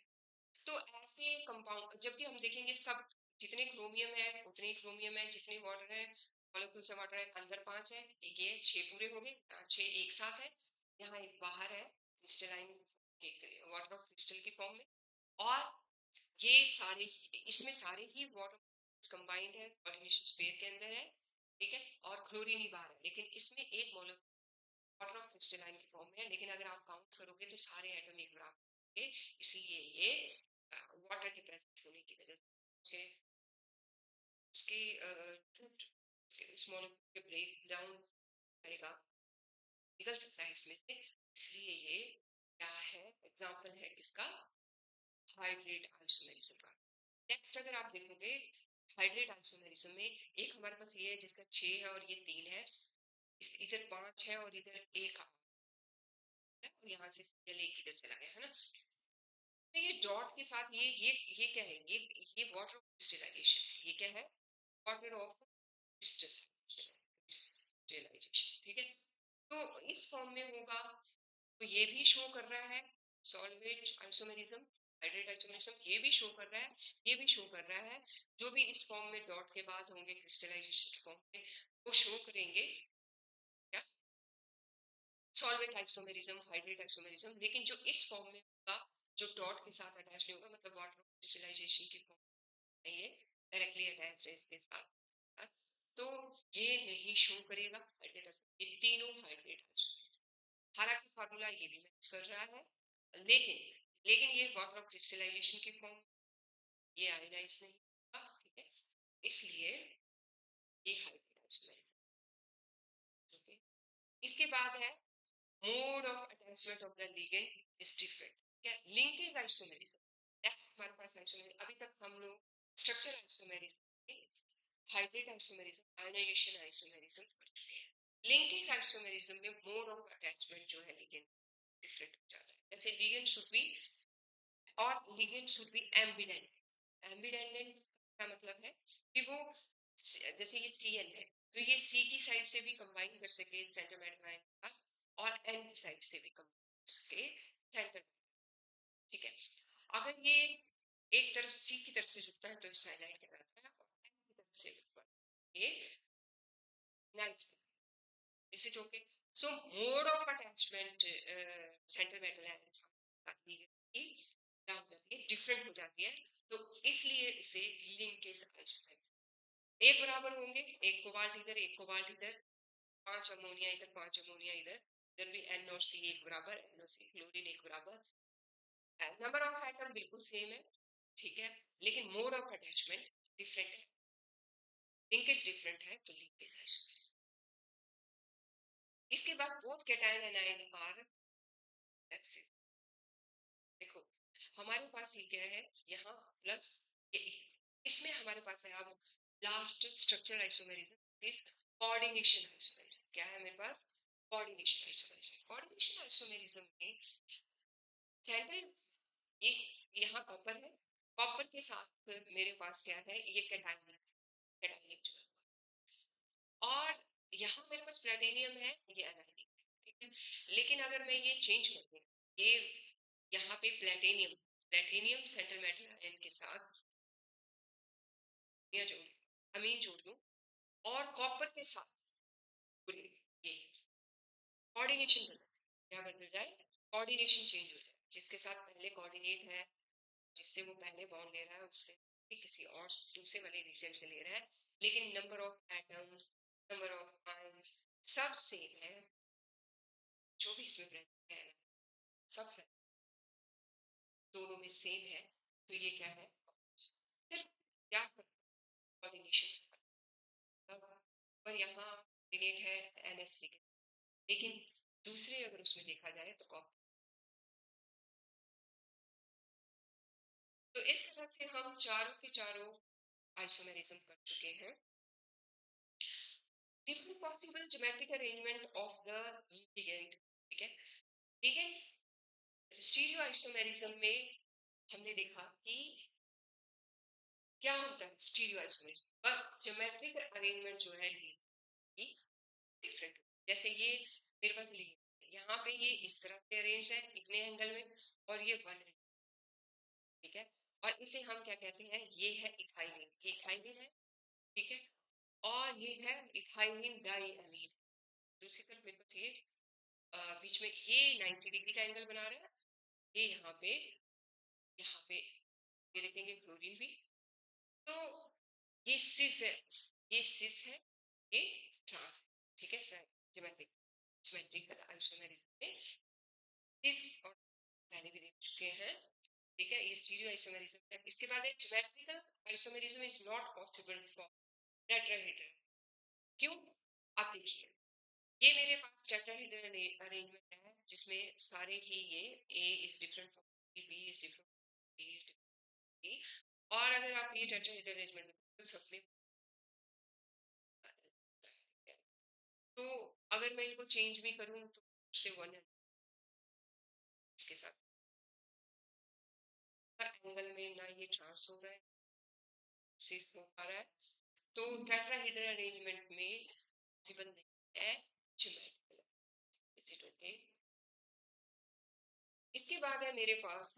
तो ऐसे कंपाउंड जब भी हम देखेंगे, सब जितने क्रोमियम है उतने ही क्रोमियम है, जितने वाटर है मॉलिक्यूल से वाटर है, अंदर 5 है, एक ये 6 पूरे हो गए, 6 एक साथ है, यहाँ एक बाहर है क्रिस्टलाइन, एक वाटर ऑफ क्रिस्टल की फॉर्म में, और ये सारे इसमें सारे ही वाटर कंबाइंड है, कोऑर्डिनेशन स्फीयर के अंदर है, ठीक है, और क्लोरीन ही बाहर है, लेकिन इसमें एक मॉलिक्यूल वाटर ऑफ क्रिस्टलाइन की फॉर्म में है, लेकिन अगर आप काउंट करोगे तो सारे एटम एक बराबर होंगे, इसीलिए ये वाटर के प्रेजेंट होने की वजह से उसके टूट उस मॉलिक्यूल के ब्रेक डाउन करेगा, निकल सकता है इसमें से, इसलिए ये क्या है, एग्जांपल है किसका, हाइड्रेट आइसोमेरिज्म का। नेक्स्ट अगर आप देखोगे हाइड्रेट आइसोमेरिज्म में, एक हमारे पास ये है जिसका 6 है और ये 3 है, इस इधर 5 है और इधर 1 है, और यहाँ से Cl एक इधर चला गया, है ना। तो ये डॉट के साथ ये क्या है, ये वाटर ऑफ क्रिस्टलाइजेशन, ये क्या है, वाटर ऑफ क्रिस्टलाइजेशन, ठीक है। तो इस फॉर्म में होगा, तो ये भी शो कर रहा है सॉल्वेट आइसोमेरिज्म, हाइड्रेट आइसोमेरिज्म, ये भी शो कर रहा है, ये भी शो कर रहा है, जो भी इस फॉर्म में डॉट के बाद होंगे क्रिस्टलाइजेशन के फॉर्म में, वो शो करेंगे क्या, सॉल्वेट आइसोमेरिज्म, हाइड्रेट आइसोमेरिज्म। लेकिन जो इस फॉर्म में होगा, जो डॉट के साथ अटैच नहीं होगा, मतलब वाटर क्रिस्टलाइजेशन की फॉर्म में ये डायरेक्टली अटैच है इसके साथ, तो ये नहीं शो करेगा हाइड्रेट, ये तीनों हाइड्रेट आइसोमेरिज्म। हालांकि फार्मूला ये भी मैच कर रहा है, लेकिन लेकिन ये वाटर ऑफ क्रिस्टलाइजेशन की फॉर्म, ये आयोनाइज नहीं होगा, ठीक है, इसलिए ये हाइड्रेट आइसोमेरिज्म, ओके। इसके बाद है mode of attachment of the ligand is different, क्या, लिंकेज आइसोमेरिज्म। नेक्स्ट हमारे पास आइसोमेरिज्म, अभी तक हम लोग structure isomerism, hydrate isomerism, ionisation isomerism पढ़ चुके हैं। लिंकेज आइसोमेरिज्म में मोड ऑफ अटैचमेंट जो है लिगेंड डिफरेंट हो जाता है, जैसे लिगेंड शुड बी, और ligand should be ambident. Ambident का मतलब है कि वो, जैसे ये Cl है, तो ये सी की साइड से भी कंबाइन कर सके सेंटर मेटल आयन के साथ और एन की साइड से भी कंबाइन कर सके सेंटर। ठीक है, अगर ये एक तरफ सी की तरफ से जुड़ता है तो साइनाइड कहलाता है, और एन की तरफ से जुड़ता है ये nitride. Is it okay? So mode of attachment centre metal आती है क्या हो जाती है, डिफरेंट हो जाती है। तो इसलिए इसे लिंकेज आइसोमेरिज्म, एक बराबर होंगे, एक कोबाल्ट इधर एक कोबाल्ट इधर, 5 अमोनिया इधर 5 अमोनिया इधर, इधर भी एन और सी एक बराबर, एन और सी क्लोरीन एक बराबर, नंबर ऑफ एटम बिल्कुल सेम है। ठीक है, लेकिन मोड ऑफ अटैचमेंट डिफरेंट है, लिंकेज डिफरेंट है, तो लिंकेज आइसोमेरिज्म। इसके बाद both cation and anion are axis. देखो हमारे पास ये क्या है, यहाँ प्लस ये, इसमें हमारे पास है अब last structural isomerism is coordination isomerism. क्या है मेरे पास, कोऑर्डिनेशन आइसोमेरिज्म। कोऑर्डिनेशन आइसोमेरिज्म में सेंट्रल ये यहाँ कॉपर है, कॉपर के साथ मेरे पास क्या है, ये कैटायन, कैटायनिक, और यहाँ मेरे पास प्लेटिनियम है, ये एनाइनिक है। ठीक है, लेकिन अगर मैं ये चेंज कर दूं, ये यहाँ पे platinum, platinum central metal ion के साथ या जोड़, अमीन जोड़ दूं, और कॉपर के साथ पूरे, ये कोऑर्डिनेशन बदल जाए, क्या बदल जाए, कोऑर्डिनेशन चेंज हो जाए, जिसके साथ पहले कोऑर्डिनेट है, जिससे वो पहले बॉन्ड ले रहा है, उससे किसी और दूसरे वाले रीजन से ले रहा है, लेकिन number of atoms, number of ions सब सेम है, जो भी इसमें प्रेजेंट है सब दोनों में सेम है, तो ये क्या है, सिर्फ क्या कोऑर्डिनेशन पर यहाँ कोऑर्डिनेट है NH3, लेकिन दूसरे अगर उसमें देखा जाए तो तो इस तरह से हम चारों के चारों आइसोमेरिज्म कर चुके हैं। Different possible geometric arrangement of the ligand. ठीक है, लिगेंड स्टीरियो आइसोमेरिज्म में हमने देखा कि क्या होता है स्टीरियो आइसोमेरिज्म, बस ज्योमेट्रिक अरेंजमेंट जो है ये डिफरेंट, जैसे ये मेरे पास लिए यहाँ पे ये इस तरह से अरेंज है इतने एंगल में, और ये वन है। ठीक है, और इसे हम क्या कहते हैं, ये है इथाइलिन, ये इथाइलिन है। ठीक है, और ये है इथाइलिन डाइअमीन। दूसरी तरफ मेरे पास ये बीच में ये 90 डिग्री का एंगल बना रहा है, ये यहाँ पे ये देखेंगे क्लोरीन भी, तो ये सिस है, ये सिस है, ये ट्रांस। ठीक है सर, ज्योमेट्रिक ज्योमेट्रिकल आइसोमेरिज्म में सिस और पहले भी देख चुके हैं। ठीक है, ये स्टीरियो आइसोमेरिज्म है। इसके बाद है geometrical isomerism is not possible for tetrahedral. क्यों, आप देखिए ये मेरे पास टेट्राहेड्रल अरेंजमेंट है, जिसमें सारे ही ये A is different from B is different, D is different, और अगर आप ये टेट्राहेड्रल अरेंजमेंट तो सब में, तो अगर मैं इनको चेंज भी करूं तो से वन है, इसके साथ एंगल में ना ये ट्रांस हो रहा है, सिस हो पा रहा है, तो टेट्राहेड्रल अरेंजमेंट में पॉसिबल नहीं है ज्योमेट्रिकल। Is it okay? इसके बाद है मेरे पास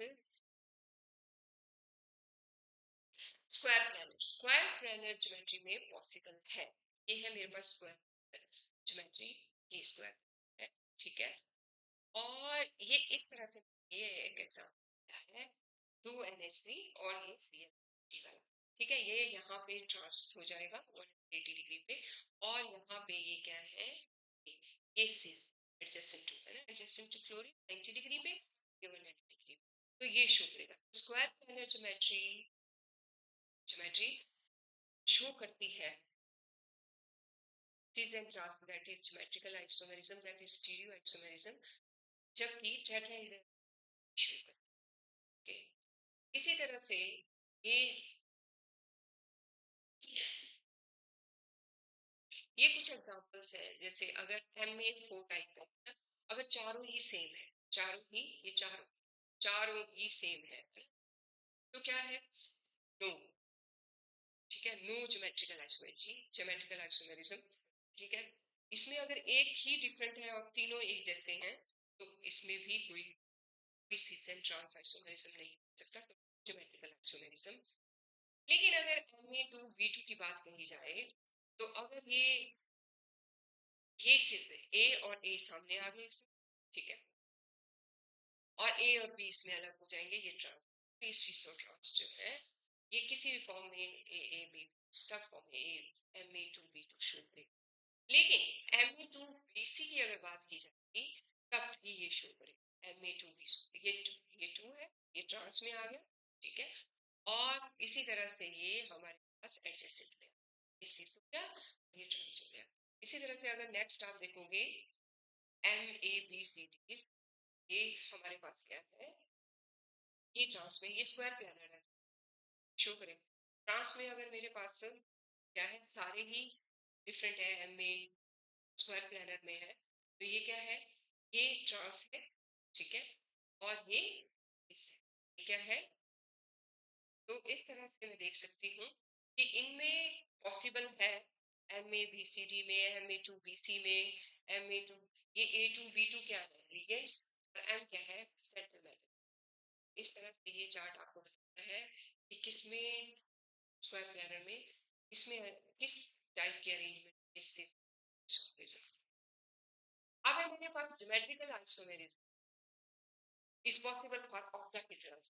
square planar. Square planar geometry में पॉसिबल है, ये है मेरे पास स्क्वायर ज्योमेट्री, ये स्क्वायर है। ठीक है, और ये इस तरह से, ये एक एग्जांपल है 2NH3 और ये CH3 वाला। ठीक है, ये यहाँ पे ट्रांस हो जाएगा 180 डिग्री पे, और यहाँ पे ये क्या है, ये सिस एडजेसेंट टू है ना, एडजेसेंट टू क्लोरीन 90 डिग्री पे, ये 190 डिग्री पे, तो ये शो करेगा। Square planar geometry geometry show करती है cis and trans, that is symmetrical isomerism, that is stereo isomerism, जबकि टेट्राहेड्रल शो करती है। इसी तरह से ये कुछ एग्जांपल्स है, जैसे अगर Ma4 टाइप है, अगर चारों ही सेम है, चारों ही ये चारों चारों ही सेम है, तो क्या है, नो। ठीक है, no geometrical isomerism, geometrical isomerism ठीक है। इसमें अगर एक ही डिफरेंट है और तीनों एक जैसे हैं तो इसमें भी कोई सीस एंड ट्रांस आइसोमेरिज्म नहीं हो सकता, तो ज्योमेट्रिकल आइसोमेरिज्म। लेकिन अगर Me2V2 की बात कही जाए तो अगर ये सिर्फ ए और ए सामने आ गए इसमें, ठीक है, और ए और बी इसमें अलग हो जाएंगे, ये ट्रांस और ट्रांस जो है ये किसी भी फॉर्म में ए बी सब फॉर्म में Me2V2 शो करेगा। लेकिन Me2BC की अगर बात की जाएगी तब भी ये शो करेगा Me2BC, ये टू है, ये ट्रांस में आ गया, ठीक है, और इसी तरह से ये हमारे पास एडजेसेंट में ये सिस हो गया, ये ट्रांस हो गया। इसी तरह से अगर नेक्स्ट आप देखोगे MABCD, ये हमारे पास क्या है, ये ट्रांस में ये स्क्वायर प्लानर है, शो करें। ट्रांस में अगर मेरे पास क्या है, सारे ही डिफरेंट है, MA स्क्वायर प्लानर में है, तो ये क्या है, ये ट्रांस है, ठीक है, और ये सिस है, ये क्या है। तो इस तरह से मैं देख सकती हूँ कि इनमें पॉसिबल है MABCD में, MA2BC में, MA2, ये A2B2 क्या है, लिगेंड्स, और M क्या है, सेंट्रल मैटर। इस तरह से ये चार्ट आपको बताता है कि किसमें स्क्वायर प्लानर में किसमें किस टाइप की अरेंजमेंट इससे। अब है मेरे पास geometrical isomerism is possible for octahedral.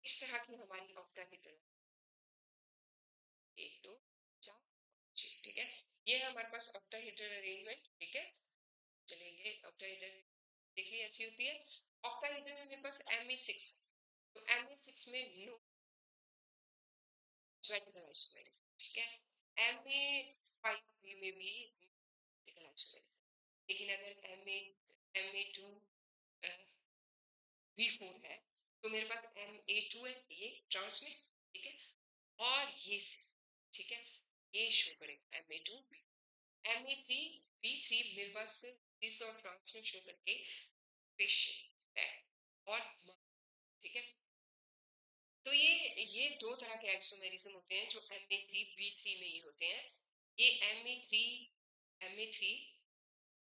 इस तरह की हमारी ऑक्टाहेड्रल, एक दो चार, ठीक है, ये है हमारे पास ऑक्टाहेड्रल अरेंजमेंट, ठीक है। चलिए ऑक्टाहेड्रल देख लिया, ऐसी होती है। ऑक्टाहेड्रल में मेरे पास MA6, तो MA6 में नो ज्योमेट्रिकल आइसोमेरिज्म, ठीक है। MA5 में भी ज्योमेट्रिकल आइसोमेरिज्म, लेकिन अगर MA2V4 है तो मेरे पास MA2 है, ये ट्रांस में, ठीक है, और ये सिस, ठीक है, ये शो करेगा MA2 MA3B3 मेरे पास सिस और ट्रांस में शो करके फेशियल है और ठीक है। तो ये दो तरह के आइसोमेरिज्म होते हैं जो MA3B3 में ही होते हैं। ये MA3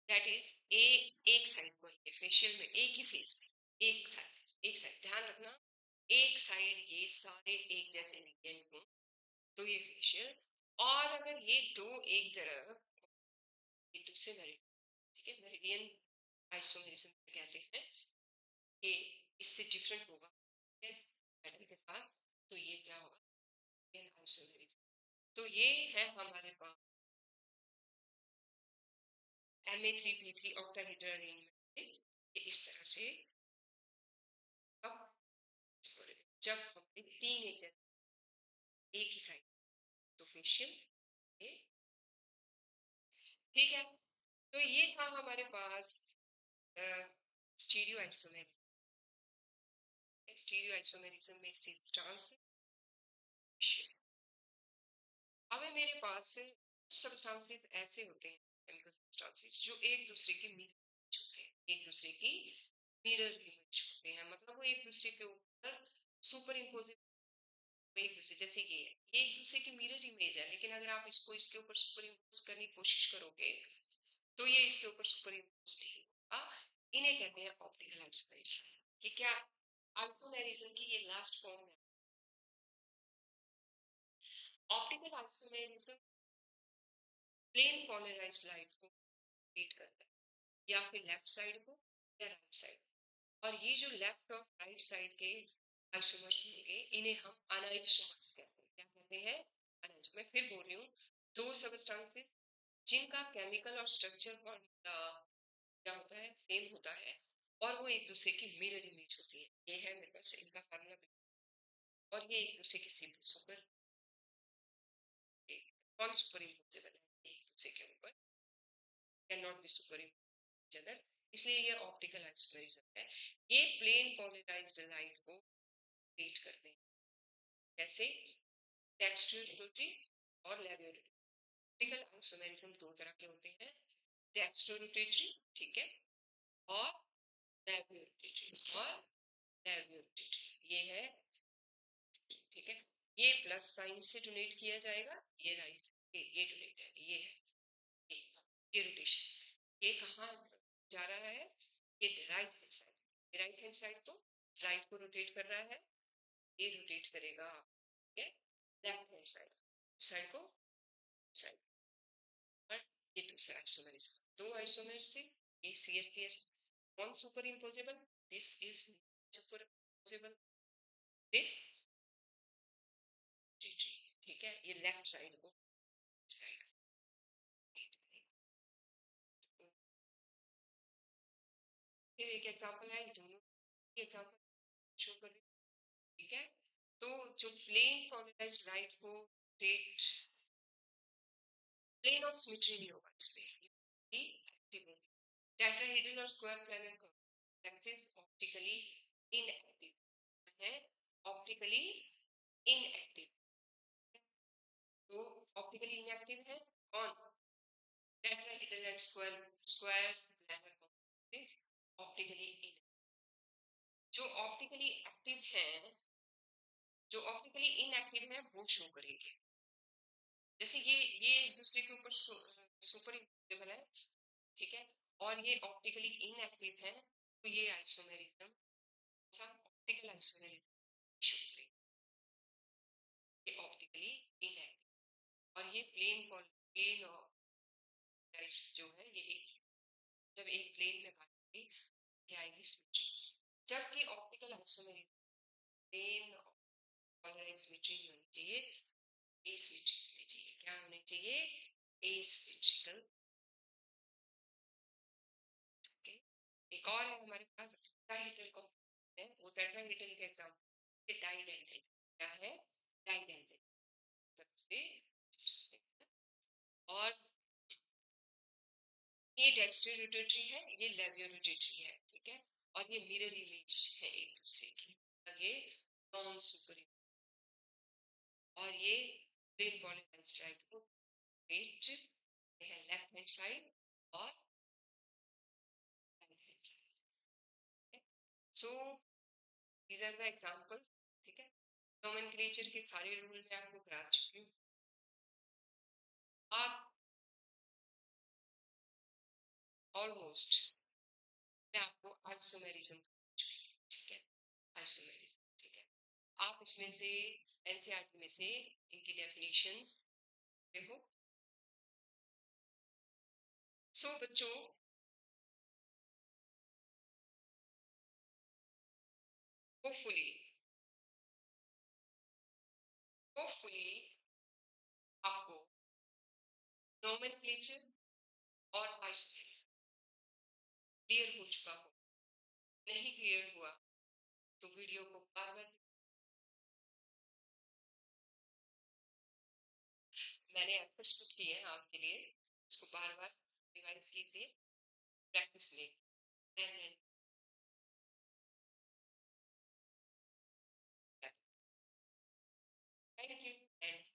दैट इज ए एक साइड को, ये फेशियल में एक ही फेस में एक साइड ध्यान रखना, एक साइड ये सारे एक जैसे लिगेंड हों तो ये फेशियल, और अगर ये दो एक तरफ, ये दूसरे मेरिडियन, ठीक है, मेरिडियन आइसोमेरिज्म कहते हैं, ये इससे डिफरेंट होगा, ठीक है, पैटर्न के साथ। तो ये क्या होगा, मेरिडियन आइसोमेरिज्म। तो ये है हमारे पास MA3B3 ऑक्टाहेड्रल अरेंजमेंट में, ये इस तरह से। अब जब हमने तीन एक जैसे एक ही साइड, तो फेशियल, ये ठीक है। तो ये था हमारे पास स्टीरियो आइसोमेरिज्म। स्टीरियो आइसोमेरिज्म में सिस ट्रांस, अब है मेरे पास सब्सटेंसेस ऐसे होते हैं, केमिकल सब्सटेंसेस जो एक दूसरे के मिरर होते हैं, एक दूसरे की मिरर इमेज होते हैं, मतलब वो एक दूसरे के ऊपर सुपर इम्पोज, एक दूसरे जैसे ये एक दूसरे की मिरर इमेज है, लेकिन अगर आप इसको इसके ऊपर सुपर इम्पोज करने की कोशिश करोगे तो ये इसके ऊपर सुपर इम्पोज नहीं होगा। इन्हें कहते हैं ऑप्टिकल आइसोमेरिज्म। ये क्या, आइसोमेरिज्म की ये लास्ट फॉर्म है। Optical isomerism plane polarised light को क्रिएट करता है, या फिर लेफ्ट साइड को या राइट साइड, और ये जो लेफ्ट और राइट साइड के आइसोमर्स होंगे इन्हें हम अनाइसोमर्स कहते हैं। क्या कहते हैं, अनाइस। मैं फिर बोल रही हूँ, दो सबस्टेंसेस जिनका केमिकल और स्ट्रक्चर फॉर्मूला क्या होता है, सेम होता है, और वो एक दूसरे की मिरर इमेज होती है। ये है मेरे पास इनका फार्मूला, और ये एक दूसरे के सुपर नॉन सुपर इम्पोजेबल है, एक दूसरे के ऊपर can not be super impose other, इसलिए ये ऑप्टिकल आइसोमेरिज्म है। ये प्लेन पोलराइज्ड लाइट को क्रिएट करते हैं, जैसे टेक्सटोरोटरी और लेवियोटरी। ऑप्टिकल आइसोमेरिज्म दो तरह के होते हैं, टेक्सटोरोटरी, ठीक है, और लेवियोटरी ये है, ठीक है। ये प्लस साइन से डोनेट किया जाएगा, ये राइट, ये डोनेट है, ये है, ये ये रोटेशन, ये कहाँ जा रहा है, ये right hand side, right hand side तो राइट को रोटेट कर रहा है, ये रोटेट करेगा ये लेफ्ट हैंड साइड, साइड को साइड। और ये दूसरा आइसोमर, दो आइसोमर से ये CH3 non super imposable, this is super imposable, this ठीक है, ये लेफ्ट साइड को साइड। फिर एक एग्जांपल है, दोनों एग्जांपल शो कर रही हूं, ठीक है। तो जो प्लेन पोलराइज्ड लाइट को रोटेट, प्लेन ऑफ सिमेट्री नहीं होगा इसमें, ये एक्टिव होगी। टेट्राहेड्रल और square planar complexes optically inactive है, ऑप्टिकली इनएक्टिव, तो ऑप्टिकली इनएक्टिव है कौन, tetrahedral and square planar complexes optically in, जो ऑप्टिकली एक्टिव है, जो ऑप्टिकली इनएक्टिव है वो शो करेंगे। जैसे ये एक दूसरे के ऊपर सुपर इम्पोजेबल है, ठीक है, और ये ऑप्टिकली इनएक्टिव है, तो ये आइसोमेरिज्म, सब ऑप्टिकल आइसोमेरिज्म शो करेंगे, ये ऑप्टिकली इनएक्टिव। और ये प्लेन और जो है ये एक, जब एक प्लेन में काटेंगे क्या आएगी सिमेट्री, जबकि optical isomerism plane polarised symmetry होनी चाहिए, एसिमेट्रिक होनी चाहिए, क्या होनी चाहिए, एसिमेट्रिकल। ओके, एक और है हमारे पास टेट्राहेड्रल कॉम्प्लेक्स है, वो टेट्राहेड्रल के एग्जांपल डाइडेंटल, क्या है, डाइडेंटल से, और ये डेक्स्ट्री रोटेटरी है, ये लेवियो रोटेटरी है, ठीक है, और ये मिरर इमेज है एक दूसरे की, और ये नॉन सुपर, और ये प्लेन पोलराइज्ड लाइट को रोटेट है लेफ्ट हैंड साइड और right hand side. So these are the examples, ठीक है। नोमेनक्लेचर के सारे रूल मैं आपको करा चुकी हूँ। आप ऑलमोस्ट मैं आपको आइसोमेरिज्म, ठीक है, आइसोमेरिज्म, ठीक है, आप इसमें से एनसीईआरटी में से इनकी डेफिनेशंस देखो। सो बच्चों, होपफुली होपफुली आपको नोमेनक्लेचर और आइसोमेरिज्म क्लियर हो चुका हो, नहीं क्लियर हुआ तो वीडियो को बार बार, मैंने एफर्ट्स पुट किए हैं आपके लिए, उसको बार बार रिवाइज कीजिए, प्रैक्टिस में, एंड थैंक यू एंड